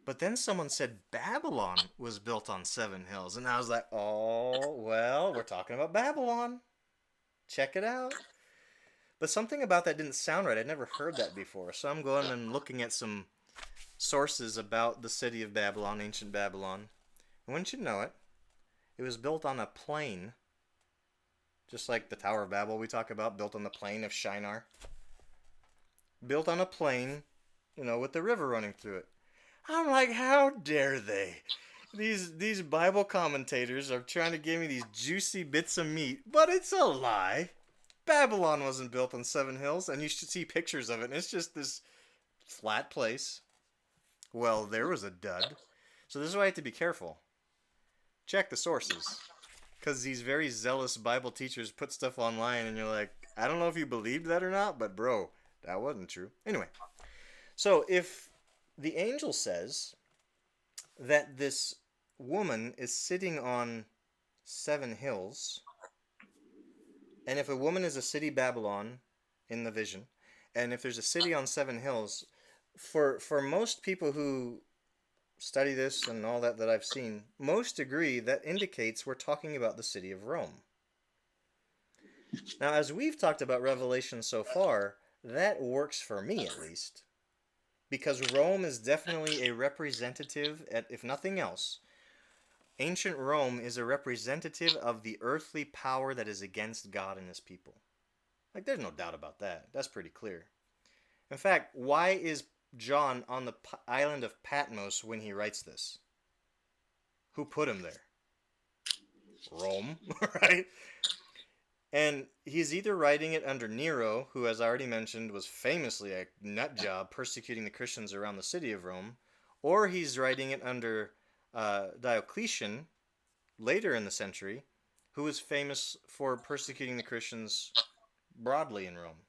But then someone said Babylon was built on 7 hills, and I was like, oh, well, we're talking about Babylon. Check it out. But something about that didn't sound right. I'd never heard that before. So I'm going and looking at some sources about the city of Babylon, ancient Babylon. And wouldn't you know it, it was built on a plain, just like the Tower of Babel we talk about, built on the plain of Shinar. Built on a plain, with the river running through it. I'm like, how dare they? These Bible commentators are trying to give me these juicy bits of meat, but it's a lie. Babylon wasn't built on 7 hills, and you should see pictures of it, and it's just this flat place. Well, there was a dud. So this is why I have to be careful. Check the sources. Because these very zealous Bible teachers put stuff online, and you're like, I don't know if you believed that or not, but bro, that wasn't true. Anyway, so if the angel says that this woman is sitting on 7 hills, and if a woman is a city Babylon in the vision, and if there's a city on 7 hills, for most people who study this and all that I've seen, most agree that indicates we're talking about the city of Rome. Now, as we've talked about Revelation so far, that works for me at least, because Rome is definitely a representative, if nothing else. Ancient Rome is a representative of the earthly power that is against God and his people. Like, there's no doubt about that. That's pretty clear. In fact, why is John on the island of Patmos when he writes this? Who put him there? Rome, right? And he's either writing it under Nero, who, as I already mentioned, was famously a nut job persecuting the Christians around the city of Rome, or he's writing it under Diocletian, later in the century, who was famous for persecuting the Christians broadly in Rome.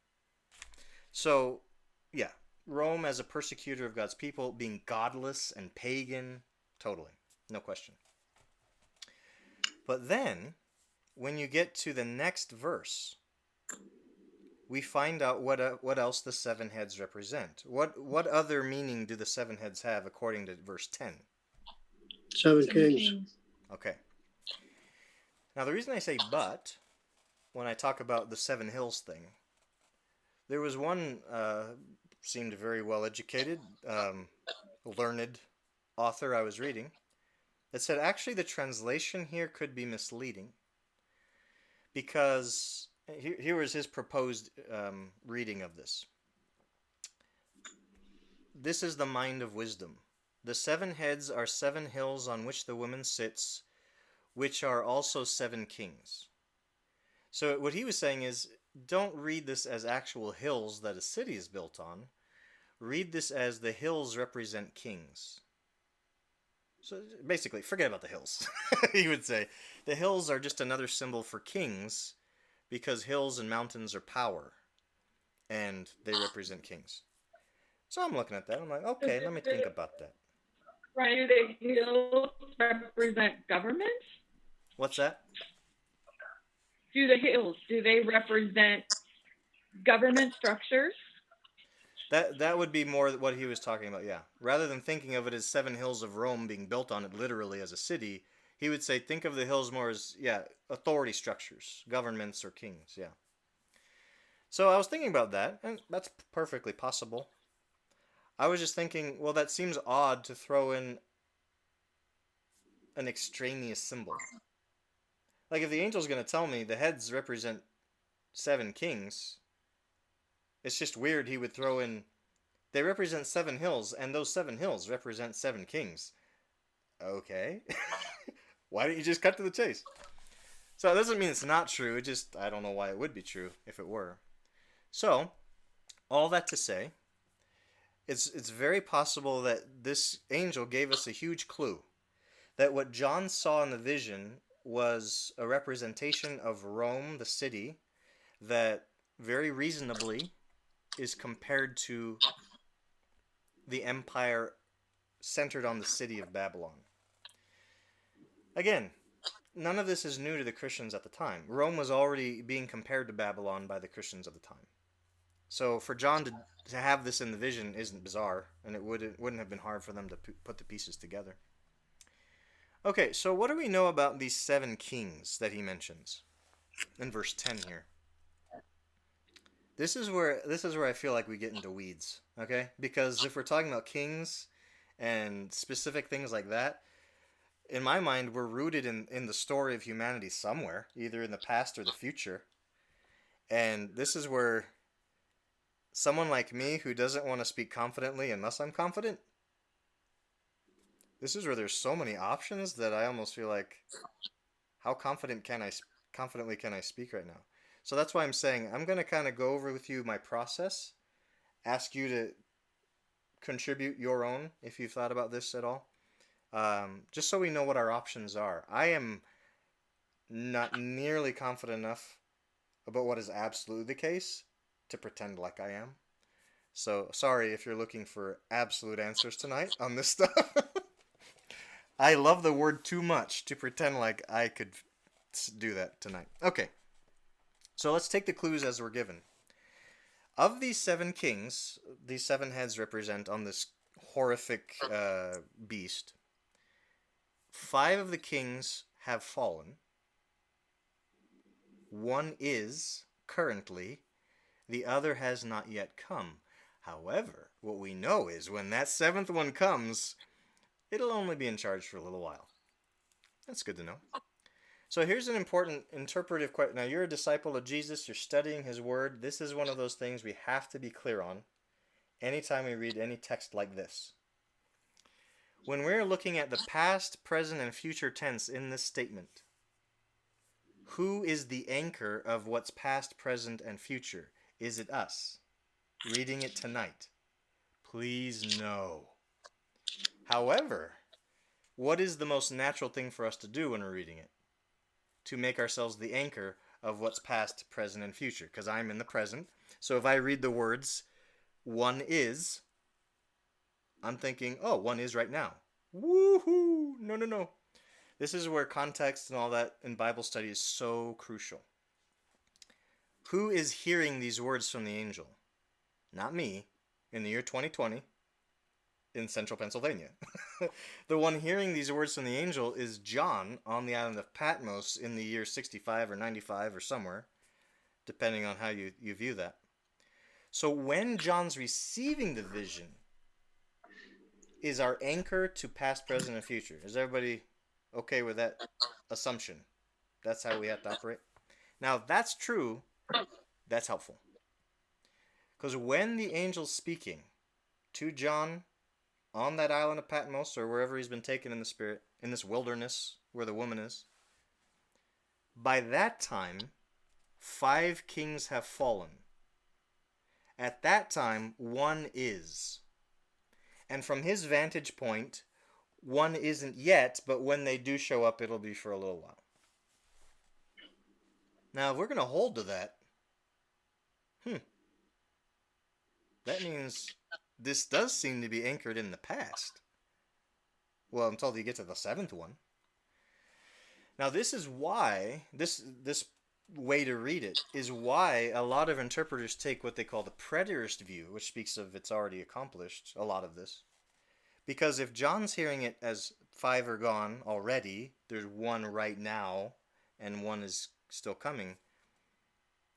So, yeah, Rome as a persecutor of God's people, being godless and pagan, totally, no question. But then, when you get to the next verse, we find out what else the 7 heads represent. What other meaning do the 7 heads have according to verse 10? 7 kings. Okay. Now, the reason I say but, when I talk about the 7 hills thing, there was one, seemed very well educated, learned author I was reading, that said actually the translation here could be misleading, because here was his proposed reading of this. this is the mind of wisdom. The 7 heads are 7 hills on which the woman sits, which are also 7 kings. So what he was saying is, don't read this as actual hills that a city is built on. Read this as the hills represent kings. So basically, forget about the hills, he would say. The hills are just another symbol for kings, because hills and mountains are power, and they represent kings. So I'm looking at that, I'm like, okay, let me think about that. Right, the hills represent governments? What's that? Do the hills, do they represent government structures? That would be more what he was talking about, yeah. Rather than thinking of it as 7 hills of Rome being built on it literally as a city, he would say think of the hills more as, yeah, authority structures, governments or kings, yeah. So I was thinking about that, and that's perfectly possible. I was just thinking, well, that seems odd to throw in an extraneous symbol. Like, if the angel's going to tell me the heads represent 7 kings, it's just weird he would throw in, they represent 7 hills, and those 7 hills represent 7 kings. Okay. Why don't you just cut to the chase? So it doesn't mean it's not true, it just, I don't know why it would be true if it were. So, all that to say, it's very possible that this angel gave us a huge clue. That what John saw in the vision was a representation of Rome, the city, that very reasonably is compared to the empire centered on the city of Babylon. Again, none of this is new to the Christians at the time. Rome was already being compared to Babylon by the Christians of the time. So for John to have this in the vision isn't bizarre, and it wouldn't have been hard for them to put the pieces together. Okay, so what do we know about these 7 kings that he mentions in verse 10 here? This is where I feel like we get into weeds, okay? Because if we're talking about kings and specific things like that, in my mind, we're rooted in the story of humanity somewhere, either in the past or the future. And this is where someone like me who doesn't want to speak confidently unless I'm confident, this is where there's so many options that I almost feel like, how confidently can I speak right now? So that's why I'm saying I'm going to kind of go over with you my process, ask you to contribute your own if you've thought about this at all, just so we know what our options are. I am not nearly confident enough about what is absolutely the case to pretend like I am. So sorry if you're looking for absolute answers tonight on this stuff. I love the word too much to pretend like I could do that tonight. Okay, so let's take the clues as we're given. Of these 7 kings, these 7 heads represent on this horrific beast, 5 of the kings have fallen. 1 is currently, the other has not yet come. However, what we know is when that 7th one comes, it'll only be in charge for a little while. That's good to know. So here's an important interpretive question. Now, you're a disciple of Jesus. You're studying his word. This is one of those things we have to be clear on anytime we read any text like this. When we're looking at the past, present, and future tense in this statement, who is the anchor of what's past, present, and future? Is it us reading it tonight? Please no. However, what is the most natural thing for us to do when we're reading it? To make ourselves the anchor of what's past, present, and future. Because I'm in the present. So if I read the words, 1 is, I'm thinking, oh, 1 is right now. Woohoo! No. This is where context and all that in Bible study is so crucial. Who is hearing these words from the angel? Not me, in the year 2020, in central Pennsylvania. The one hearing these words from the angel is John on the island of Patmos in the year 65 or 95 or somewhere, depending on how you view that. So when John's receiving the vision, is our anchor to past, present, and future. Is everybody okay with that assumption? That's how we have to operate? Now, if that's true, that's helpful. Because when the angel's speaking to John on that island of Patmos or wherever he's been taken in the spirit, in this wilderness where the woman is, by that time, 5 kings have fallen. At that time, one is. And from his vantage point, one isn't yet, but when they do show up, it'll be for a little while. Now, if we're going to hold to that, that means this does seem to be anchored in the past. Well, until you get to the 7th one. Now, this is why, this way to read it, is why a lot of interpreters take what they call the preterist view, which speaks of it's already accomplished, a lot of this. Because if John's hearing it as 5 are gone already, there's one right now, and one is still coming,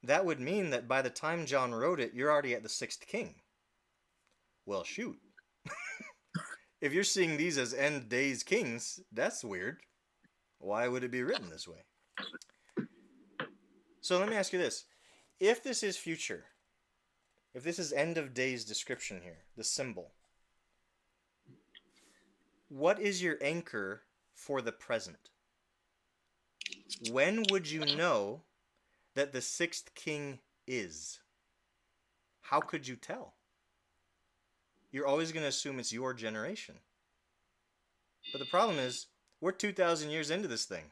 that would mean that by the time John wrote it, you're already at the 6th king. Well, shoot. If you're seeing these as end days kings, that's weird. Why would it be written this way? So let me ask you this. If this is future, if this is end of days description here, the symbol, what is your anchor for the present? When would you know that the 6th king is? How could you tell? You're always going to assume it's your generation. But the problem is, we're 2,000 years into this thing.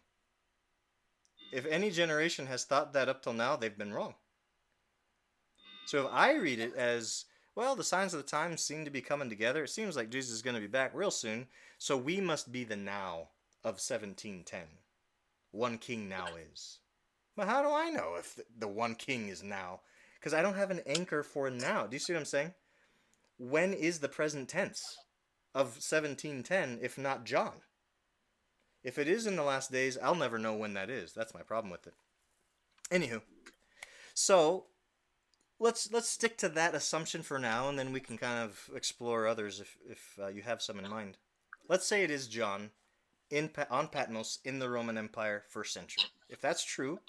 If any generation has thought that up till now, they've been wrong. So if I read it as, well, the signs of the times seem to be coming together, it seems like Jesus is going to be back real soon, so we must be the now of 1710. One king now is. But how do I know if the one king is now? Because I don't have an anchor for now. Do you see what I'm saying? When is the present tense of 1710 if not John? If it is in the last days, I'll never know when that is. That's my problem with it. Anywho, so let's stick to that assumption for now, and then we can kind of explore others if you have some in mind. Let's say it is John on Patmos in the Roman Empire, 1st century. If that's true,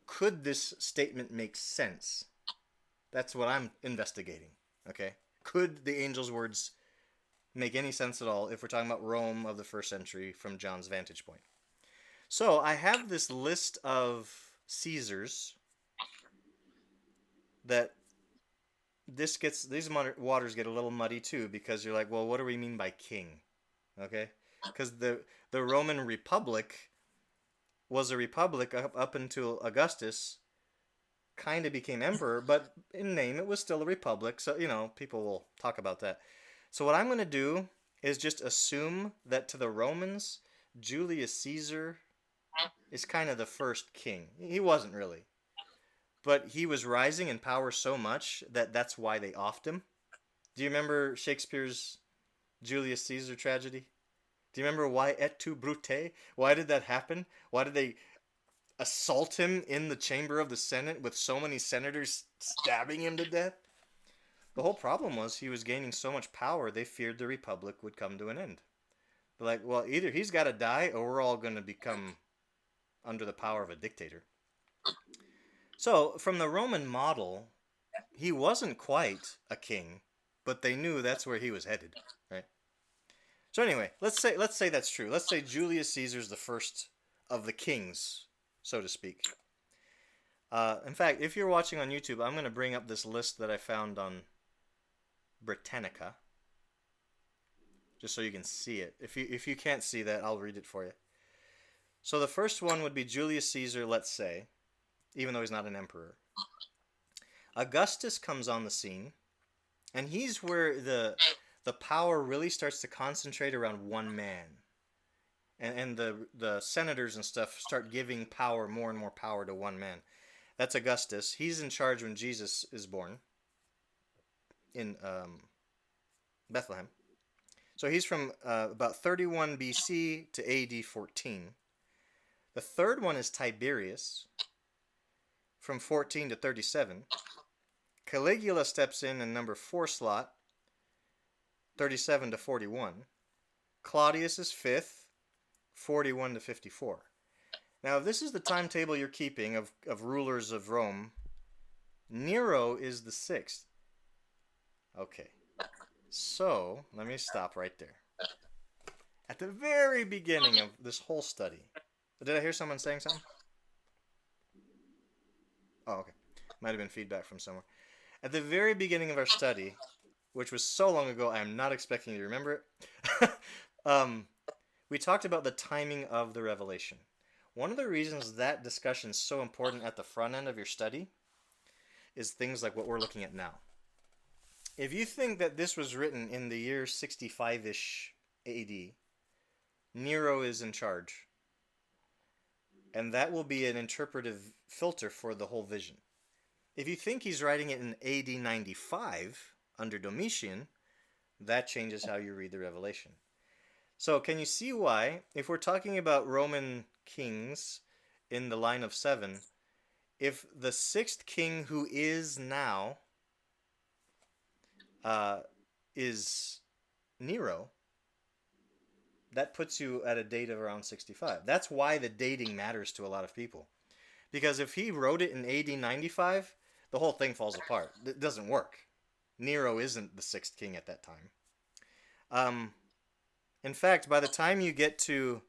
could this statement make sense? That's what I'm investigating. Okay, could the angel's words make any sense at all if we're talking about Rome of the 1st century from John's vantage point? So I have this list of Caesars that these waters get a little muddy too, because you're like, well, what do we mean by king? Okay, because the Roman Republic was a republic up until Augustus kind of became emperor, but in name it was still a republic, so people will talk about that. So what I'm going to do is just assume that to the Romans, Julius Caesar is kind of the first king. He wasn't really, but he was rising in power so much that that's why they offed him. Do you remember Shakespeare's Julius Caesar tragedy? Do you remember why et tu, Brute? Why did that happen? Why did they assault him in the chamber of the Senate with so many senators stabbing him to death? The whole problem was he was gaining so much power, they feared the republic would come to an end. They're like, well, either he's got to die or we're all going to become under the power of a dictator. So from the Roman model, he wasn't quite a king, but they knew that's where he was headed, right? So anyway, let's say that's true. Let's say Julius Caesar's the first of the kings, so to speak. In fact, if you're watching on YouTube, I'm going to bring up this list that I found on Britannica, just so you can see it. If you can't see that, I'll read it for you. So the first one would be Julius Caesar, let's say, even though he's not an emperor. Augustus comes on the scene, and he's where the power really starts to concentrate around one man. And the senators and stuff start giving more and more power to one man. That's Augustus. He's in charge when Jesus is born in Bethlehem. So he's from about 31 BC to AD 14. The third one is Tiberius, from 14 to 37. Caligula steps in number 4 slot, 37 to 41. Claudius is 5th, 41 to 54. Now, if this is the timetable you're keeping of rulers of Rome, Nero is the 6th. Okay. So, let me stop right there. At the very beginning of this whole study, did I hear someone saying something? Oh, okay. Might have been feedback from somewhere. At the very beginning of our study, which was so long ago, I am not expecting you to remember it. We talked about the timing of the revelation. One of the reasons that discussion is so important at the front end of your study is things like what we're looking at now. If you think that this was written in the year 65-ish AD, Nero is in charge. And that will be an interpretive filter for the whole vision. If you think he's writing it in AD 95 under Domitian, that changes how you read the Revelation. So can you see why, if we're talking about Roman kings in the line of 7, if the 6th king who is now is Nero, that puts you at a date of around 65. That's why the dating matters to a lot of people. Because if he wrote it in AD 95, the whole thing falls apart. It doesn't work. Nero isn't the 6th king at that time. In fact, by the time you get to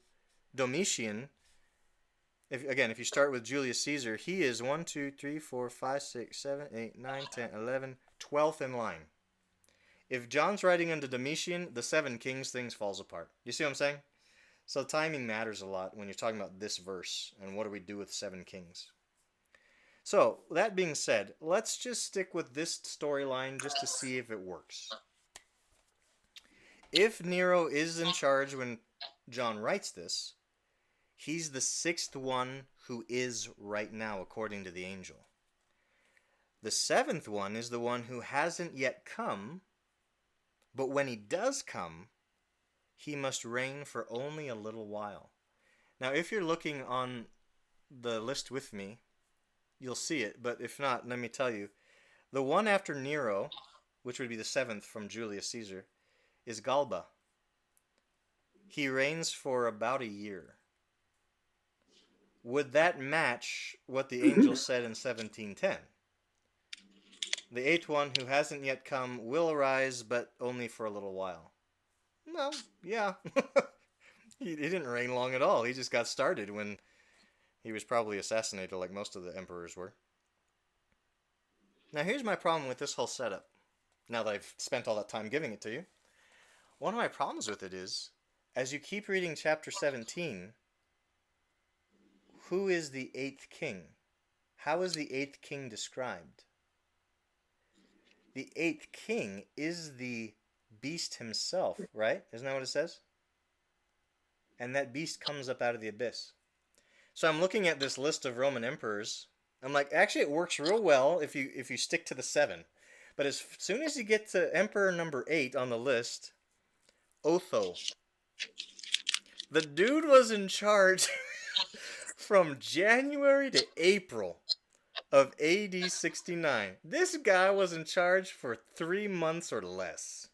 Domitian, if you start with Julius Caesar, he is 1, 2, 3, 4, 5, 6, 7, 8, 9, 10, 11, 12th in line. If John's writing under Domitian, the 7 kings things falls apart. You see what I'm saying? So timing matters a lot when you're talking about this verse and what do we do with 7 kings. So, that being said, let's just stick with this storyline just to see if it works. If Nero is in charge when John writes this, he's the 6th one who is right now, according to the angel. The 7th one is the one who hasn't yet come, but when he does come, he must reign for only a little while. Now, if you're looking on the list with me, you'll see it, but if not, let me tell you. The one after Nero, which would be the 7th from Julius Caesar, is Galba. He reigns for about a year. Would that match what the angel said in 1710? The 8th one who hasn't yet come will arise, but only for a little while. No, yeah. He didn't reign long at all. He just got started when he was probably assassinated like most of the emperors were. Now here's my problem with this whole setup, now that I've spent all that time giving it to you. One of my problems with it is, as you keep reading chapter 17, who is the 8th king? How is the 8th king described? The 8th king is the beast himself, right? Isn't that what it says? And that beast comes up out of the abyss. So I'm looking at this list of Roman emperors. I'm like, actually, it works real well if you stick to the 7. But as soon as you get to emperor number 8 on the list, Otho. The dude was in charge from January to April of AD 69. This guy was in charge for 3 months or less.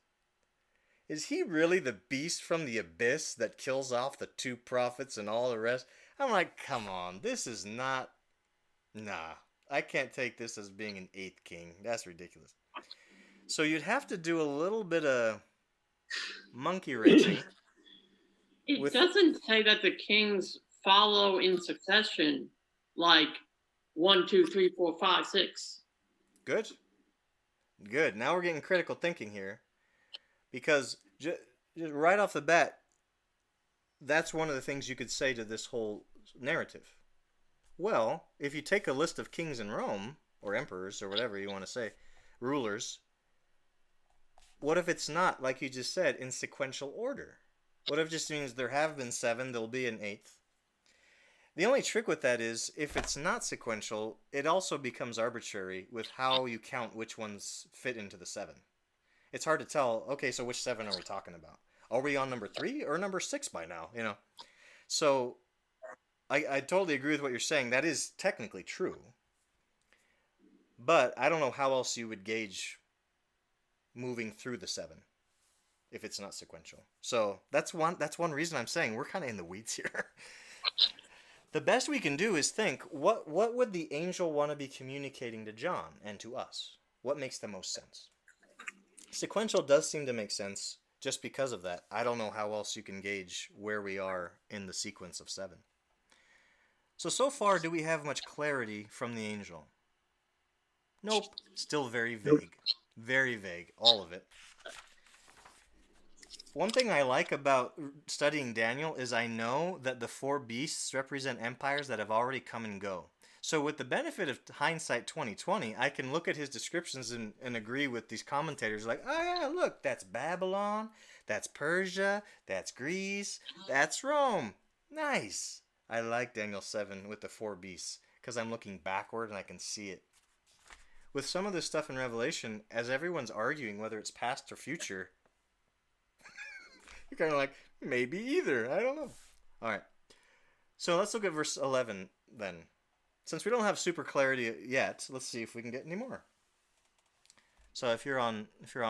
Is he really the beast from the abyss that kills off the 2 prophets and all the rest? I'm like, come on, this is not... Nah, I can't take this as being an 8th king. That's ridiculous. So you'd have to do a little bit of monkey wrenching. It doesn't say that the kings follow in succession, like 1, 2, 3, 4, 5, 6. Good. Good. Now we're getting critical thinking here. Because just right off the bat, that's one of the things you could say to this whole narrative. Well, if you take a list of kings in Rome, or emperors, or whatever you want to say, rulers, what if it's not, like you just said, in sequential order? What if it just means there have been 7, there'll be an 8th? The only trick with that is, if it's not sequential, it also becomes arbitrary with how you count which ones fit into the 7. It's hard to tell, okay, so which 7 are we talking about? Are we on number 3 or number 6 by now? You know, so I totally agree with what you're saying. That is technically true. But I don't know how else you would gauge moving through the 7 if it's not sequential. So that's one reason I'm saying we're kind of in the weeds here. The best we can do is think, what would the angel want to be communicating to John and to us? What makes the most sense? Sequential does seem to make sense just because of that. I don't know how else you can gauge where we are in the sequence of 7. So far, do we have much clarity from the angel? Nope. Still very vague. Very vague. All of it. One thing I like about studying Daniel is I know that the 4 beasts represent empires that have already come and go. So with the benefit of hindsight 2020, I can look at his descriptions and agree with these commentators like, oh yeah, look, that's Babylon, that's Persia, that's Greece, that's Rome. Nice. I like Daniel 7 with the 4 beasts because I'm looking backward and I can see it. With some of this stuff in Revelation, as everyone's arguing whether it's past or future, you're kind of like, maybe either. I don't know. All right. So let's look at verse 11 then. Since we don't have super clarity yet, let's see if we can get any more. So if you're on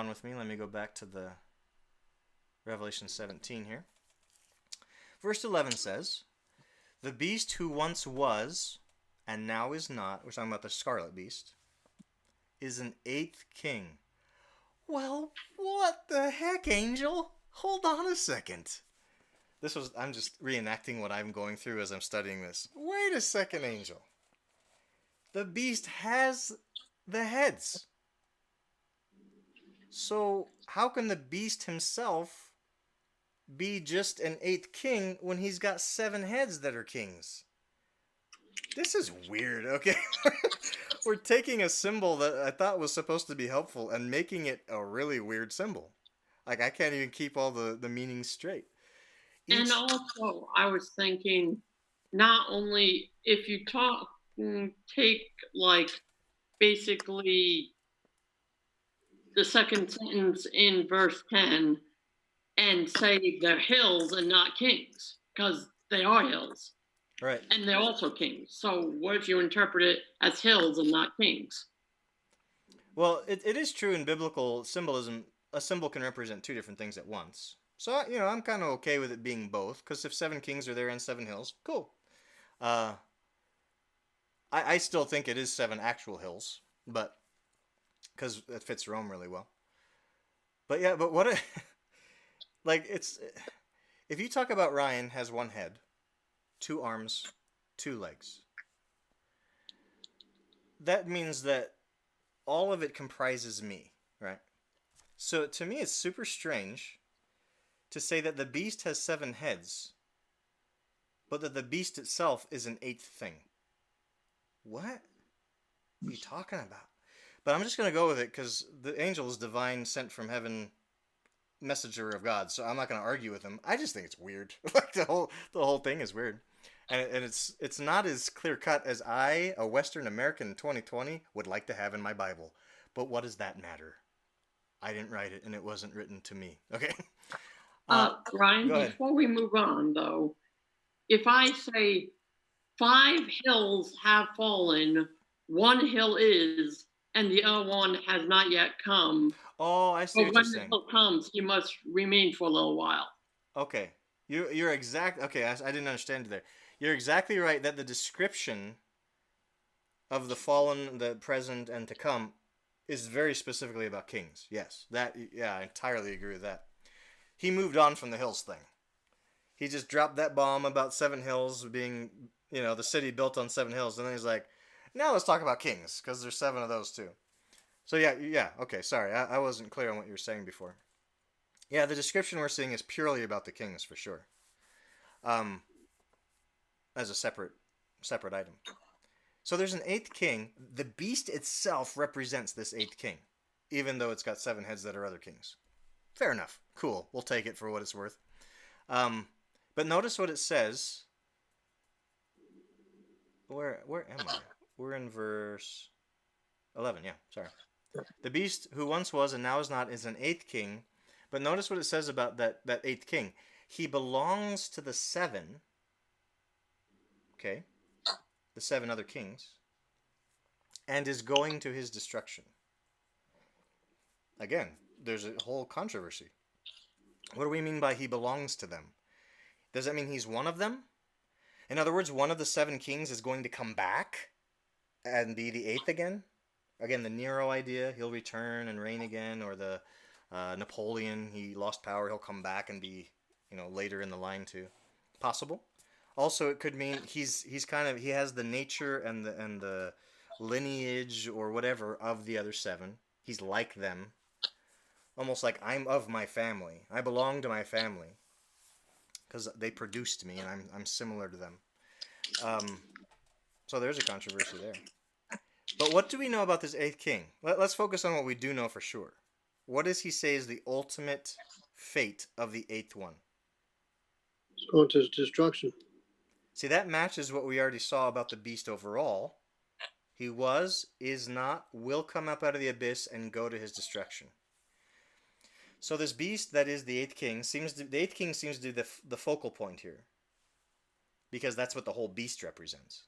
with me, let me go back to the Revelation 17 here. Verse 11 says, "The beast who once was and now is not," we're talking about the scarlet beast, "is an 8th king." Well, what the heck, Angel? Hold on a second. I'm just reenacting what I'm going through as I'm studying this. Wait a second, Angel. The beast has the heads. So how can the beast himself be just an 8th king when he's got 7 heads that are kings? This is weird, okay? We're taking a symbol that I thought was supposed to be helpful and making it a really weird symbol. Like, I can't even keep all the meanings straight. And also, I was thinking, not only if you take, like, basically the second sentence in verse 10 and say they're hills and not kings, because they are hills. Right. And they're also kings. So what if you interpret it as hills and not kings? Well, it is true in biblical symbolism, a symbol can represent 2 different things at once. So, I'm kind of okay with it being both, because if 7 kings are there and 7 hills, cool. I still think it is 7 actual hills, but because it fits Rome really well. But yeah, but what if you talk about Ryan has 1 head, 2 arms, 2 legs, that means that all of it comprises me, right? So to me, it's super strange to say that the beast has 7 heads, but that the beast itself is an 8th thing. What are you talking about? But I'm just going to go with it because the angel is divine, sent from heaven, messenger of God. So I'm not going to argue with him. I just think it's weird. Like the whole thing is weird, and it's not as clear cut as I, a Western American in 2020, would like to have in my Bible. But what does that matter? I didn't write it, and it wasn't written to me. Okay. Ryan, before we move on, though, if I say 5 hills have fallen, 1 hill is, and the other one has not yet come. Oh, I see what you're saying. When the hill comes, he must remain for a little while. Okay. You're exact. Okay, I didn't understand you there. You're exactly right that the description of the fallen, the present, and to come is very specifically about kings. Yes, I entirely agree with that. He moved on from the hills thing. He just dropped that bomb about 7 hills being, the city built on 7 hills, and then he's like, now let's talk about kings, because there's 7 of those too. So yeah, okay, sorry, I wasn't clear on what you were saying before. Yeah, the description we're seeing is purely about the kings, for sure. As a separate item. So there's an 8th king. The beast itself represents this 8th king, even though it's got 7 heads that are other kings. Fair enough. Cool. We'll take it for what it's worth. But notice what it says. Where am I? We're in verse 11. Yeah, sorry. The beast who once was and now is not is an 8th king. But notice what it says about that 8th king. He belongs to the 7. Okay. The 7 other kings. And is going to his destruction. Again, there's a whole controversy. What do we mean by he belongs to them? Does that mean he's one of them? In other words, one of the 7 kings is going to come back and be the 8th again? Again, the Nero idea, he'll return and reign again, or the Napoleon, he lost power. He'll come back and be, later in the line too. Possible. Also, it could mean he's kind of he has the nature and the lineage or whatever of the other seven. He's like them, almost like I'm of my family. I belong to my family because they produced me, and I'm similar to them. So there's a controversy there. But what do we know about this eighth king? Let's focus on what we do know for sure. What does he say is the ultimate fate of the eighth one? It's going to destruction. See, that matches what we already saw about the beast overall. He was, is not, will come up out of the abyss and go to his destruction. So this beast that is the eighth king seems to be the focal point here, because that's what the whole beast represents.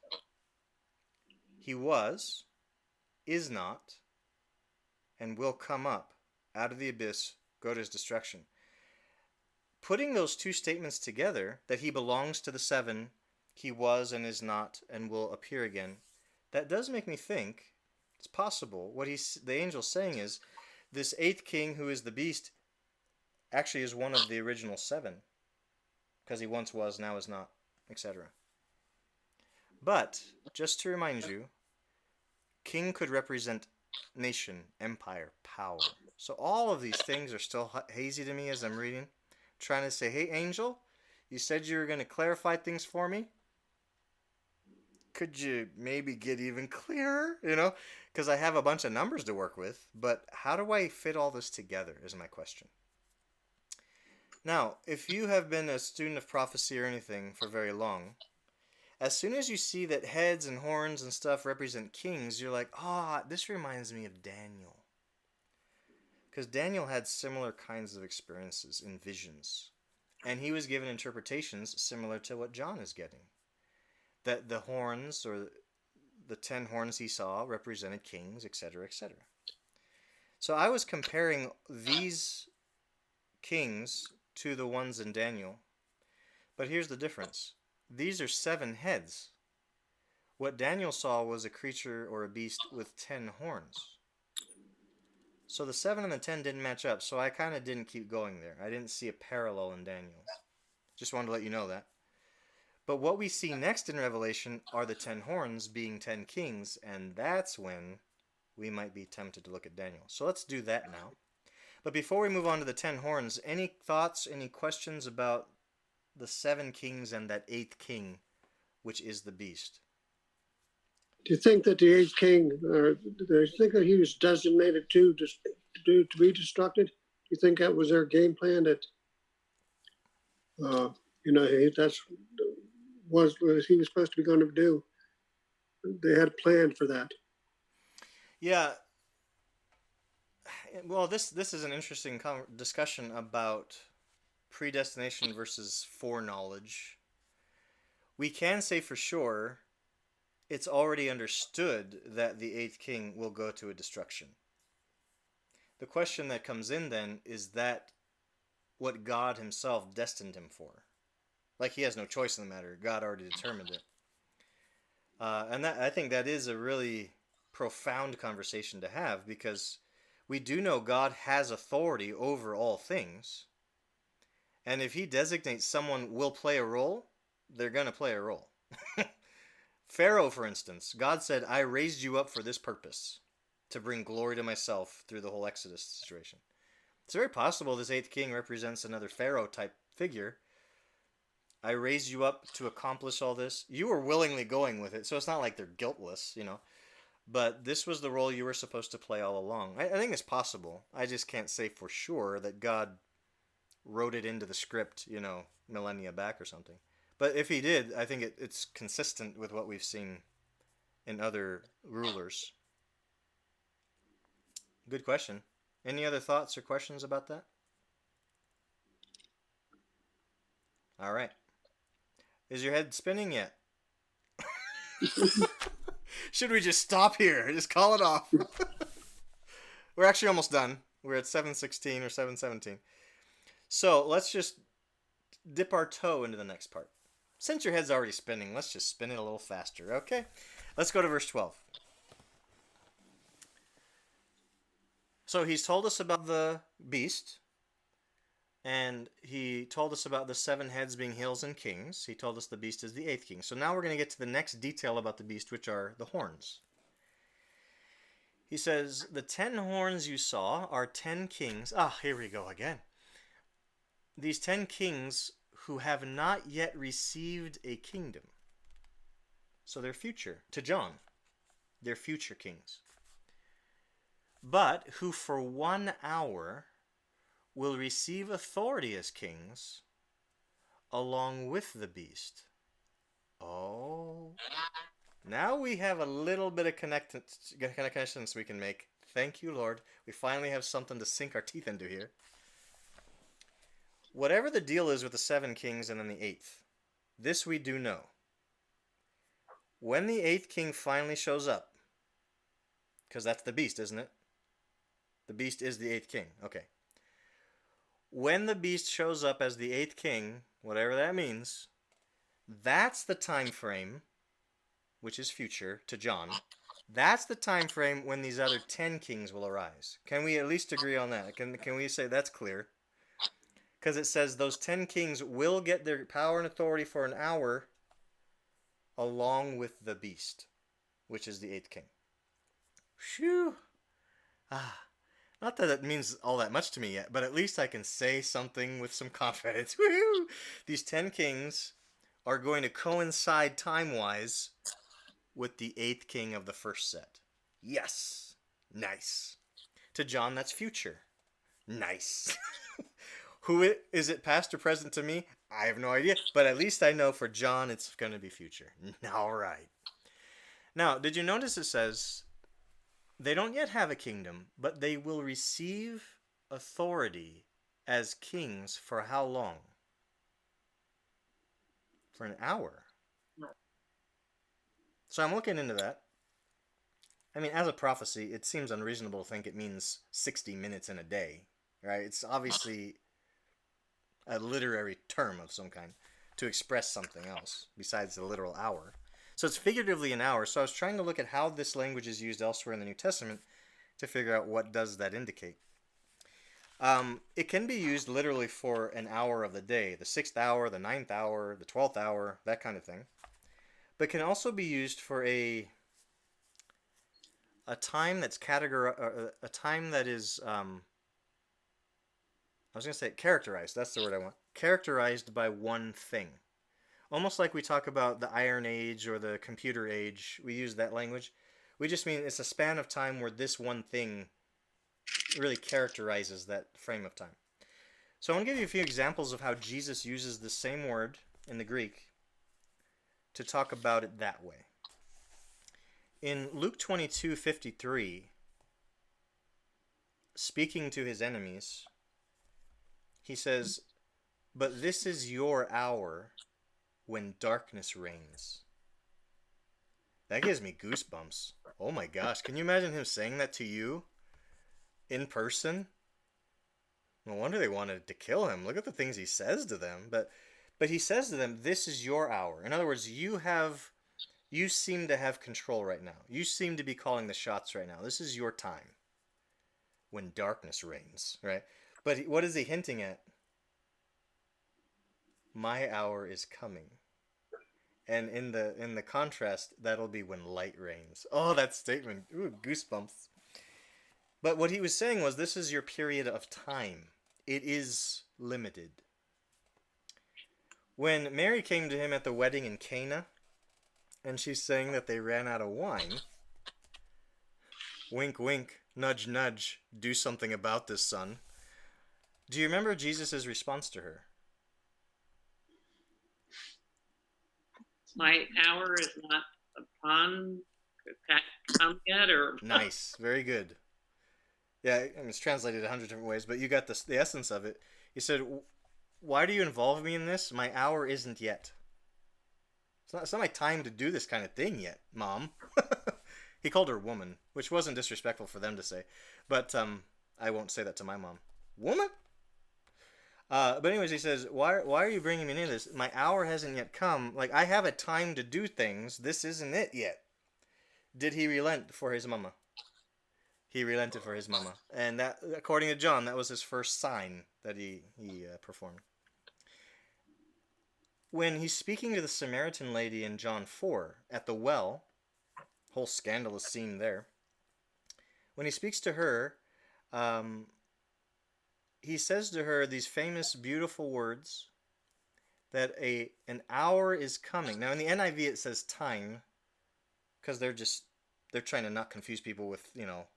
He was, is not, and will come up out of the abyss, go to his destruction. Putting those two statements together, that he belongs to the seven, he was and is not, and will appear again, that does make me think it's possible. What the angel's saying is, this eighth king who is the beast actually is one of the original seven, because he once was, now is not, etc. But, just to remind you, king could represent nation, empire, power. So all of these things are still hazy to me as I'm reading. Trying to say, hey, angel, you said you were going to clarify things for me. Could you maybe get even clearer? Because I have a bunch of numbers to work with. But how do I fit all this together is my question. Now, if you have been a student of prophecy or anything for very long, as soon as you see that heads and horns and stuff represent kings, you're like, this reminds me of Daniel. Because Daniel had similar kinds of experiences in visions. And he was given interpretations similar to what John is getting. That the horns, or the 10 horns he saw, represented kings, etc., etc. So I was comparing these kings to the ones in Daniel. But here's the difference. These are 7 heads. What Daniel saw was a creature or a beast with 10 horns. So the 7 and the 10 didn't match up, so I kind of didn't keep going there. I didn't see a parallel in Daniel. Just wanted to let you know that. But what we see next in Revelation are the 10 horns being 10 kings, and that's when we might be tempted to look at Daniel. So let's do that now. But before we move on to the 10 horns, any thoughts, any questions about the 7 kings and that 8th king, which is the beast? Do you think that the eighth king, or do you think that he was designated to be destructed? Do you think that was their game plan? That that's what he was supposed to be going to do. They had a plan for that. Yeah. Well, this is an interesting discussion about predestination versus foreknowledge. We can say for sure it's already understood that the 8th king will go to a destruction. The question that comes in then is that what God himself destined him for? Like, he has no choice in the matter. God already determined it. And I think that is a really profound conversation to have, because we do know God has authority over all things. And if he designates someone will play a role, they're going to play a role. Pharaoh, for instance, God said, I raised you up for this purpose, to bring glory to myself through the whole Exodus situation. It's very possible this 8th king represents another Pharaoh-type figure. I raised you up to accomplish all this. You were willingly going with it, so it's not like they're guiltless, But this was the role you were supposed to play all along. I think it's possible. I just can't say for sure that God wrote it into the script, millennia back or something. But if he did, I think it's consistent with what we've seen in other rulers. Good question. Any other thoughts or questions about that? All right. Is your head spinning yet? Should we just stop here? Just call it off? We're actually almost done. We're at 7:16 or 7:17. So let's just dip our toe into the next part. Since your head's already spinning, let's just spin it a little faster, okay? Let's go to verse 12. So he's told us about the beast, and he told us about the 7 heads being hills and kings. He told us the beast is the 8th king. So now we're going to get to the next detail about the beast, which are the horns. He says, the 10 horns you saw are 10 kings. Ah, here we go again. These 10 kings who have not yet received a kingdom. So they're future, to John. They're future kings. But who for 1 hour will receive authority as kings along with the beast. Oh. Now we have a little bit of connections we can make. Thank you, Lord. We finally have something to sink our teeth into here. Whatever the deal is with the 7 kings and then the 8th, this we do know. When the 8th king finally shows up, because that's the beast, isn't it? The beast is the 8th king. Okay. When the beast shows up as the 8th king, whatever that means, that's the time frame, which is future to John. That's the time frame when these other 10 kings will arise. Can we at least agree on that? Can we say that's clear? Because it says those 10 kings will get their power and authority for an hour along with the beast, which is the 8th king. Phew. Not that it means all that much to me yet, but at least I can say something with some confidence. Woo-hoo! These 10 kings are going to coincide time-wise with the 8th king of the first set. Yes. Nice. To John, that's future. Nice. Is it past or present to me? I have no idea, but at least I know for John it's going to be future. All right. Now, did you notice it says they don't yet have a kingdom, but they will receive authority as kings for how long? For an hour. So I'm looking into that. I mean, as a prophecy, it seems unreasonable to think it means 60 minutes in a day, right? It's obviously a literary term of some kind to express something else besides the literal hour. So it's figuratively an hour. So I was trying to look at how this language is used elsewhere in the New Testament to figure out what does that indicate. It can be used literally for an hour of the day, the 6th hour, the 9th hour, the 12th hour, that kind of thing. But can also be used for a time that's a time that is I was going to say characterized. That's the word I want. Characterized by one thing. Almost like we talk about the Iron Age or the computer age. We use that language. We just mean it's a span of time where this one thing really characterizes that frame of time. So I want to give you a few examples of how Jesus uses the same word in the Greek to talk about it that way. In Luke 22:53, speaking to his enemies, he says, "But this is your hour when darkness reigns." That gives me goosebumps. Oh my gosh, can you imagine him saying that to you in person? No wonder they wanted to kill him. Look at the things he says to them. But he says to them, this is your hour. In other words, you seem to have control right now. You seem to be calling the shots right now. This is your time when darkness reigns, right? But what is he hinting at? My hour is coming. And in the contrast, that'll be when light reigns. Oh, that statement. Ooh, goosebumps. But what he was saying was, this is your period of time. It is limited. When Mary came to him at the wedding in Cana, and she's saying that they ran out of wine, wink, wink, nudge, nudge, do something about this, son. Do you remember Jesus' response to her? My hour is not upon come yet, or Nice, very good. Yeah, I mean, it's translated 100 different ways, but you got the essence of it. He said, "Why do you involve me in this? My hour isn't yet. It's not my time to do this kind of thing yet, Mom." He called her woman, which wasn't disrespectful for them to say, but I won't say that to my mom. Woman? But anyways, he says, why are you bringing me into this? My hour hasn't yet come. Like, I have a time to do things. This isn't it yet. Did he relent for his mama? he relented for his mama. And that, according to John, that was his first sign that he performed. When he's speaking to the Samaritan lady in John 4 at the well, whole scandalous scene there. When he speaks to her, he says to her these famous, beautiful words that an hour is coming. Now in the NIV it says time, because they're trying to not confuse people with,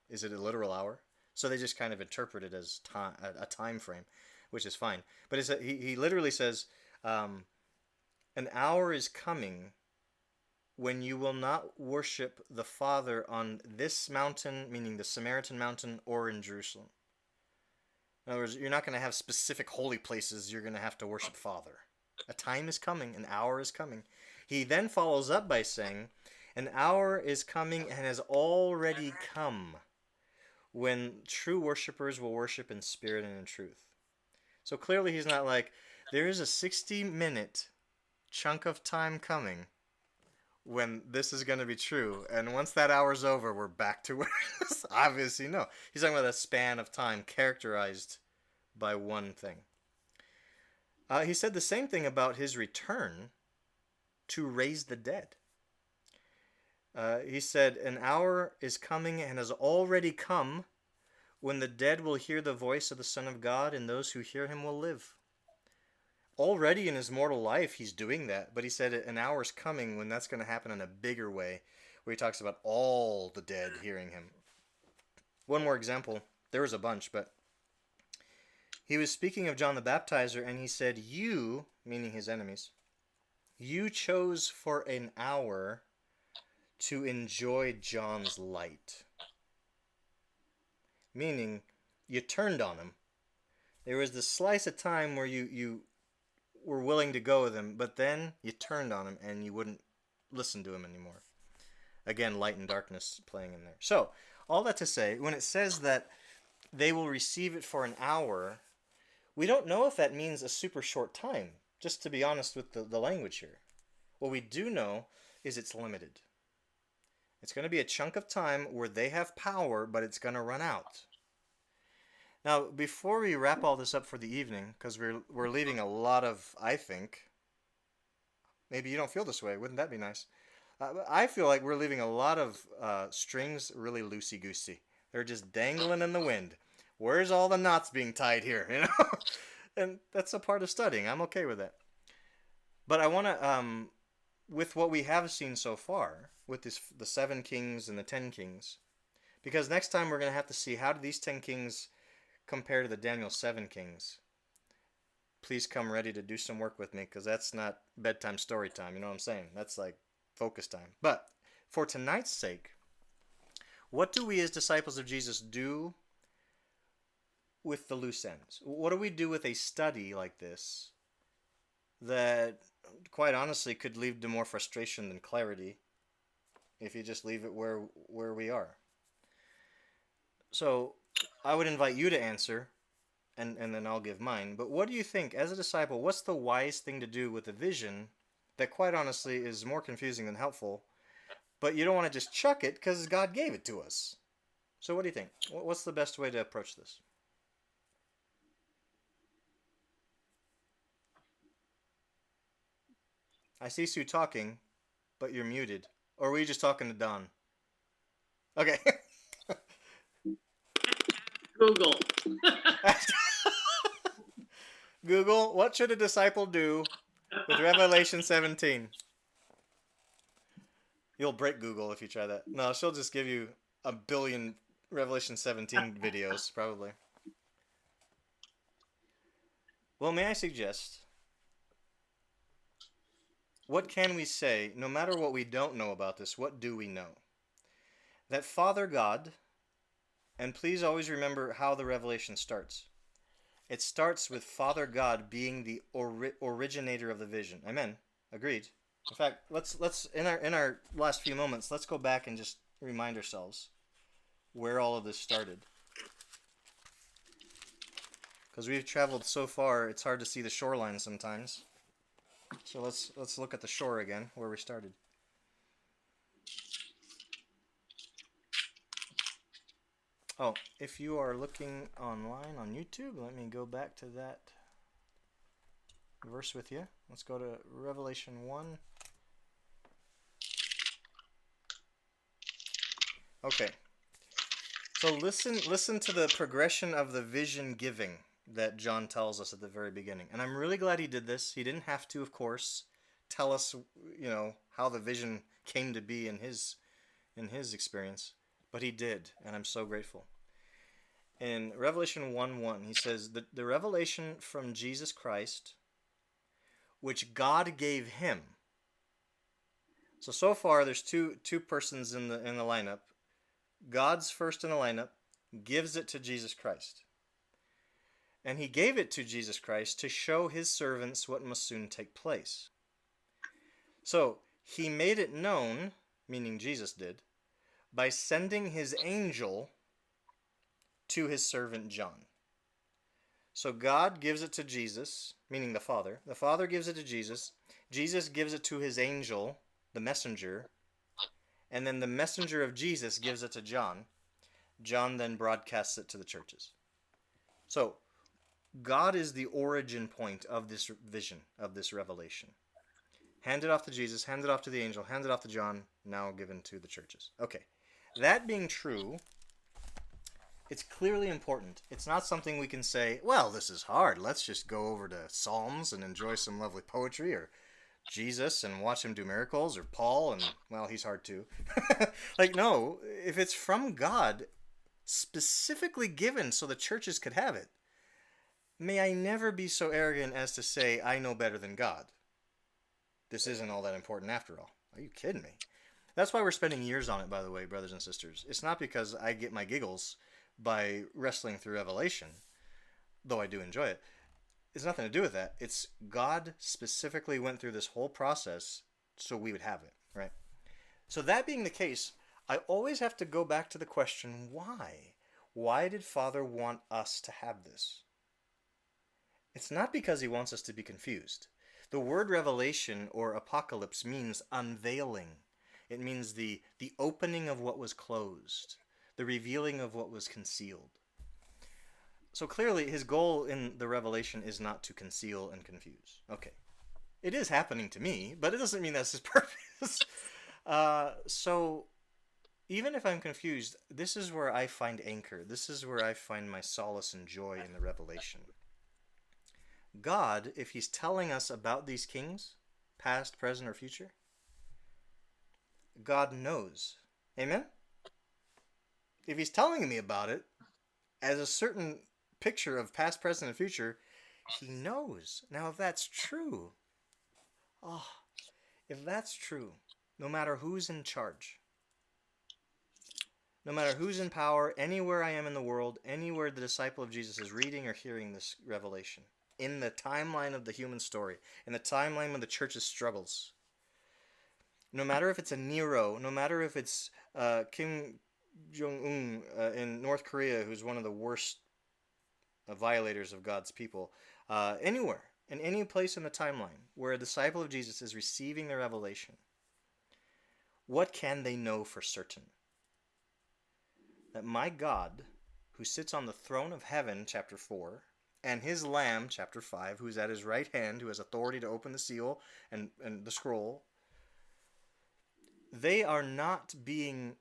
is it a literal hour? So they just kind of interpret it as time, a time frame, which is fine. But he literally says, an hour is coming when you will not worship the Father on this mountain, meaning the Samaritan mountain, or in Jerusalem. In other words, you're not going to have specific holy places you're going to have to worship Father. A time is coming, an hour is coming. He then follows up by saying, an hour is coming and has already come when true worshipers will worship in spirit and in truth. So clearly he's not like, there is a 60-minute chunk of time coming when this is going to be true, and once that hour's over, we're back to where it was. Obviously, no. He's talking about a span of time characterized by one thing. He said the same thing about his return to raise the dead. He said, an hour is coming and has already come when the dead will hear the voice of the Son of God, and those who hear him will live. Already in his mortal life, he's doing that, but he said an hour's coming when that's going to happen in a bigger way, where he talks about all the dead hearing him. One more example. There was a bunch, but he was speaking of John the Baptizer, and he said, you, meaning his enemies, you chose for an hour to enjoy John's light. Meaning, you turned on him. There was this slice of time where you were willing to go with him, but then you turned on him and you wouldn't listen to him anymore. Again, light and darkness playing in there. So, all that to say, when it says that they will receive it for an hour, we don't know if that means a super short time, just to be honest with the language here. What we do know is it's limited. It's going to be a chunk of time where they have power, but it's going to run out. Now, before we wrap all this up for the evening, because we're leaving a lot of, I think, maybe you don't feel this way, wouldn't that be nice? I feel like we're leaving a lot of strings really loosey-goosey. They're just dangling in the wind. Where's all the knots being tied here, And that's a part of studying. I'm okay with that. But I want to, with what we have seen so far, with the 7 kings and the 10 kings, because next time we're going to have to see how do these 10 kings compare to the Daniel 7 kings. Please come ready to do some work with me, because that's not bedtime story time, you know what I'm saying? That's like focus time. But for tonight's sake, what do we as disciples of Jesus do with the loose ends? What do we do with a study like this that, quite honestly, could lead to more frustration than clarity if you just leave it where we are? So I would invite you to answer, and then I'll give mine. But what do you think, as a disciple, what's the wise thing to do with a vision that, quite honestly, is more confusing than helpful, but you don't want to just chuck it because God gave it to us? So what do you think? What's the best way to approach this? I see Sue talking, but you're muted. Or were you just talking to Don? Okay. Google. Google, what should a disciple do with Revelation 17? You'll break Google if you try that. No, she'll just give you a billion Revelation 17 videos, probably. Well, may I suggest, what can we say, no matter what we don't know about this, what do we know? That Father God, and please always remember how the revelation starts. It starts with Father God being the originator of the vision. Amen. Agreed. In fact, let's in our last few moments, let's go back and just remind ourselves where all of this started. Because we've traveled so far, it's hard to see the shoreline sometimes. So let's look at the shore again, where we started. Oh, if you are looking online on YouTube, let me go back to that verse with you. Let's go to Revelation 1. Okay. So listen to the progression of the vision giving that John tells us at the very beginning. And I'm really glad he did this. He didn't have to, of course, tell us, how the vision came to be in his experience, but he did, and I'm so grateful. In Revelation 1:1, he says that the revelation from Jesus Christ, which God gave him. So far there's two persons in the lineup. God's first in the lineup, gives it to Jesus Christ. And he gave it to Jesus Christ to show his servants what must soon take place. So he made it known, meaning Jesus did, by sending his angel to his servant John. So God gives it to Jesus, meaning the Father. The Father gives it to Jesus. Jesus gives it to his angel, the messenger. And then the messenger of Jesus gives it to John. John then broadcasts it to the churches. So God is the origin point of this vision, of this revelation. Hand it off to Jesus, hand it off to the angel, hand it off to John, now given to the churches. Okay. That being true, it's clearly important. It's not something we can say, well, this is hard. Let's just go over to Psalms and enjoy some lovely poetry, or Jesus and watch him do miracles, or Paul, and, well, he's hard too. No, if it's from God, specifically given so the churches could have it, may I never be so arrogant as to say, I know better than God. This isn't all that important after all. Are you kidding me? That's why we're spending years on it, by the way, brothers and sisters. It's not because I get my giggles by wrestling through Revelation, though I do enjoy it. It's nothing to do with that. It's God specifically went through this whole process so we would have it, right? So that being the case, I always have to go back to the question, why? Why did Father want us to have this? It's not because he wants us to be confused. The word revelation or apocalypse means unveiling. It means the opening of what was closed, the revealing of what was concealed. So clearly his goal in the revelation is not to conceal and confuse. Okay. It is happening to me, but it doesn't mean that's his purpose. So even if I'm confused, this is where I find anchor. This is where I find my solace and joy in the revelation. God, if he's telling us about these kings, past, present, or future, God knows. Amen? If he's telling me about it as a certain picture of past, present, and future, he knows. Now, if that's true, if that's true, no matter who's in charge, no matter who's in power, anywhere I am in the world, anywhere the disciple of Jesus is reading or hearing this revelation, in the timeline of the human story, in the timeline of the church's struggles, no matter if it's a Nero, no matter if it's Kim Jong-un in North Korea, who's one of the worst violators of God's people, anywhere, in any place in the timeline where a disciple of Jesus is receiving the revelation, what can they know for certain? That my God, who sits on the throne of heaven, chapter 4, and his Lamb, chapter 5, who is at his right hand, who has authority to open the seal and the scroll, they are not being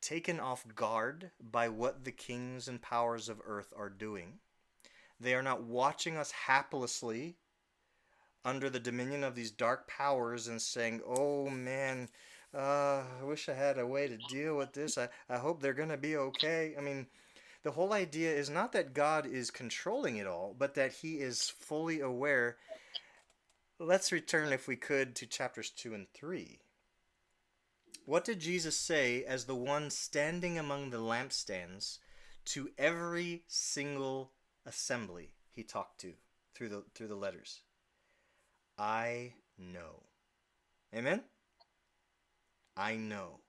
taken off guard by what the kings and powers of earth are doing. They are not watching us haplessly under the dominion of these dark powers and saying, oh man, I wish I had a way to deal with this. I hope they're going to be okay. I mean, the whole idea is not that God is controlling it all, but that he is fully aware. Let's return, if we could, to chapters 2 and 3. What did Jesus say as the one standing among the lampstands to every single assembly he talked to through the letters? I know. Amen? I know.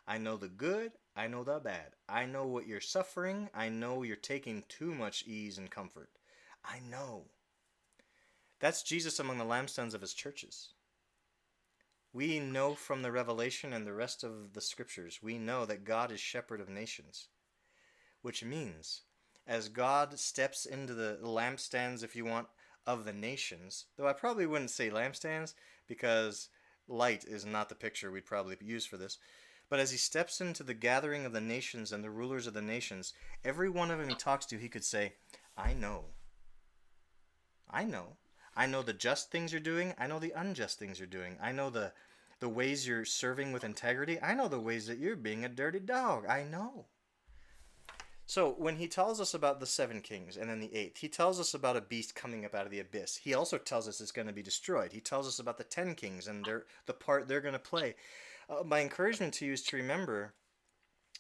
I know the good. I know the bad. I know what you're suffering. I know you're taking too much ease and comfort. I know. That's Jesus among the lampstands of his churches. We know from the Revelation and the rest of the scriptures, we know that God is shepherd of nations. which means as God steps into the lampstands, if you want, of the nations, though I probably wouldn't say lampstands because light is not the picture we'd probably use for this, but as he steps into the gathering of the nations and the rulers of the nations, every one of them he talks to, he could say, I know. I know. I know the just things you're doing. I know the unjust things you're doing. I know the ways you're serving with integrity. I know the ways that you're being a dirty dog. I know. So when he tells us about the 7 kings and then the 8th, he tells us about a beast coming up out of the abyss. He also tells us it's going to be destroyed. He tells us about the 10 kings and the part they're going to play. My encouragement to you is to remember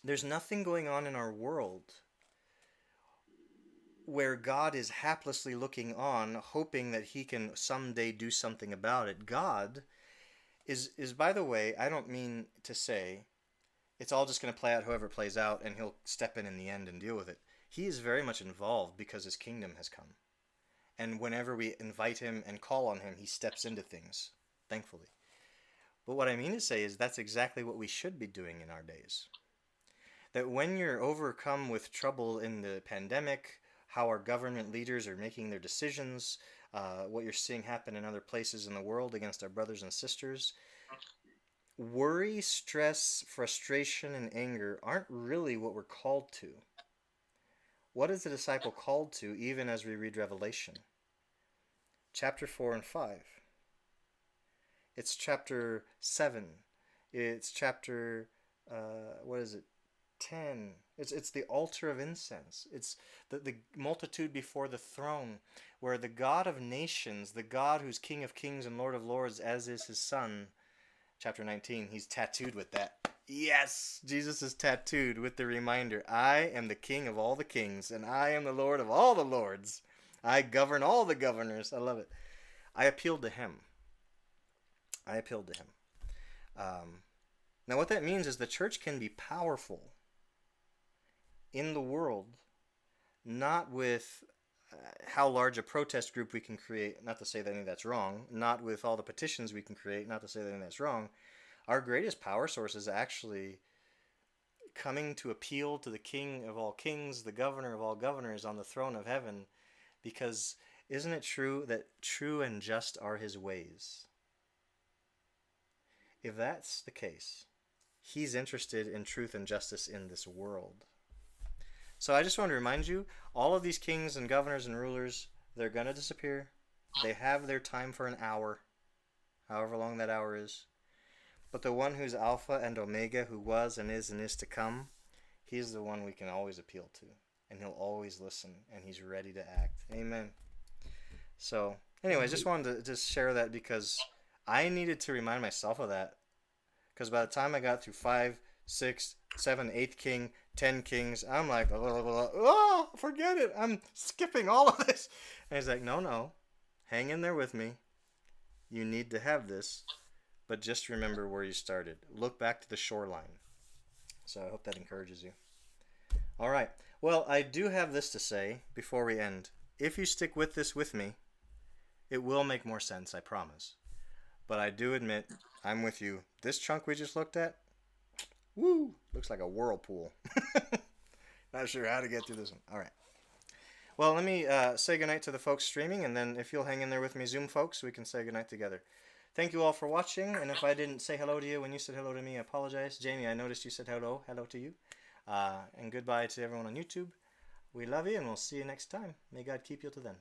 there's nothing going on in our world where God is haplessly looking on, hoping that he can someday do something about it. God is by the way, I don't mean to say it's all just going to play out however it plays out and he'll step in the end and deal with it. He is very much involved because his kingdom has come. And whenever we invite him and call on him, he steps into things, thankfully. But what I mean to say is that's exactly what we should be doing in our days. That when you're overcome with trouble in the pandemic, how our government leaders are making their decisions, what you're seeing happen in other places in the world against our brothers and sisters, worry, stress, frustration, and anger aren't really what we're called to. What is the disciple called to even as we read Revelation? Chapter 4 and 5. It's chapter 7. It's chapter, 10. It's the altar of incense. It's the multitude before the throne, where the God of nations, the God who's King of kings and Lord of lords, as is his Son, chapter 19, he's tattooed with that. Yes, Jesus is tattooed with the reminder, I am the King of all the kings, and I am the Lord of all the lords. I govern all the governors. I love it. I appealed to him. Now what that means is the church can be powerful in the world, not with how large a protest group we can create, not to say that any of that's wrong, not with all the petitions we can create, not to say that any of that's wrong. Our greatest power source is actually coming to appeal to the King of all kings, the governor of all governors on the throne of heaven, because isn't it true that true and just are his ways? If that's the case, he's interested in truth and justice in this world. So I just want to remind you, all of these kings and governors and rulers, they're going to disappear. They have their time for an hour, however long that hour is. But the one who's Alpha and Omega, who was and is to come, he's the one we can always appeal to. And he'll always listen, and he's ready to act. Amen. So, anyways, just wanted to just share that because I needed to remind myself of that. Because by the time I got through 5, 6, 7, 8 king, 10 kings, I'm like, oh, forget it. I'm skipping all of this. And he's like, no, hang in there with me. You need to have this, but just remember where you started. Look back to the shoreline. So I hope that encourages you. All right. Well, I do have this to say before we end. If you stick with this with me, it will make more sense, I promise. But I do admit, I'm with you. This chunk we just looked at, woo, looks like a whirlpool. Not sure how to get through this one. All right. Well, let me say goodnight to the folks streaming, and then if you'll hang in there with me, Zoom folks, we can say goodnight together. Thank you all for watching, and if I didn't say hello to you when you said hello to me, I apologize. Jamie, I noticed you said hello to you. And goodbye to everyone on YouTube. We love you, and we'll see you next time. May God keep you till then.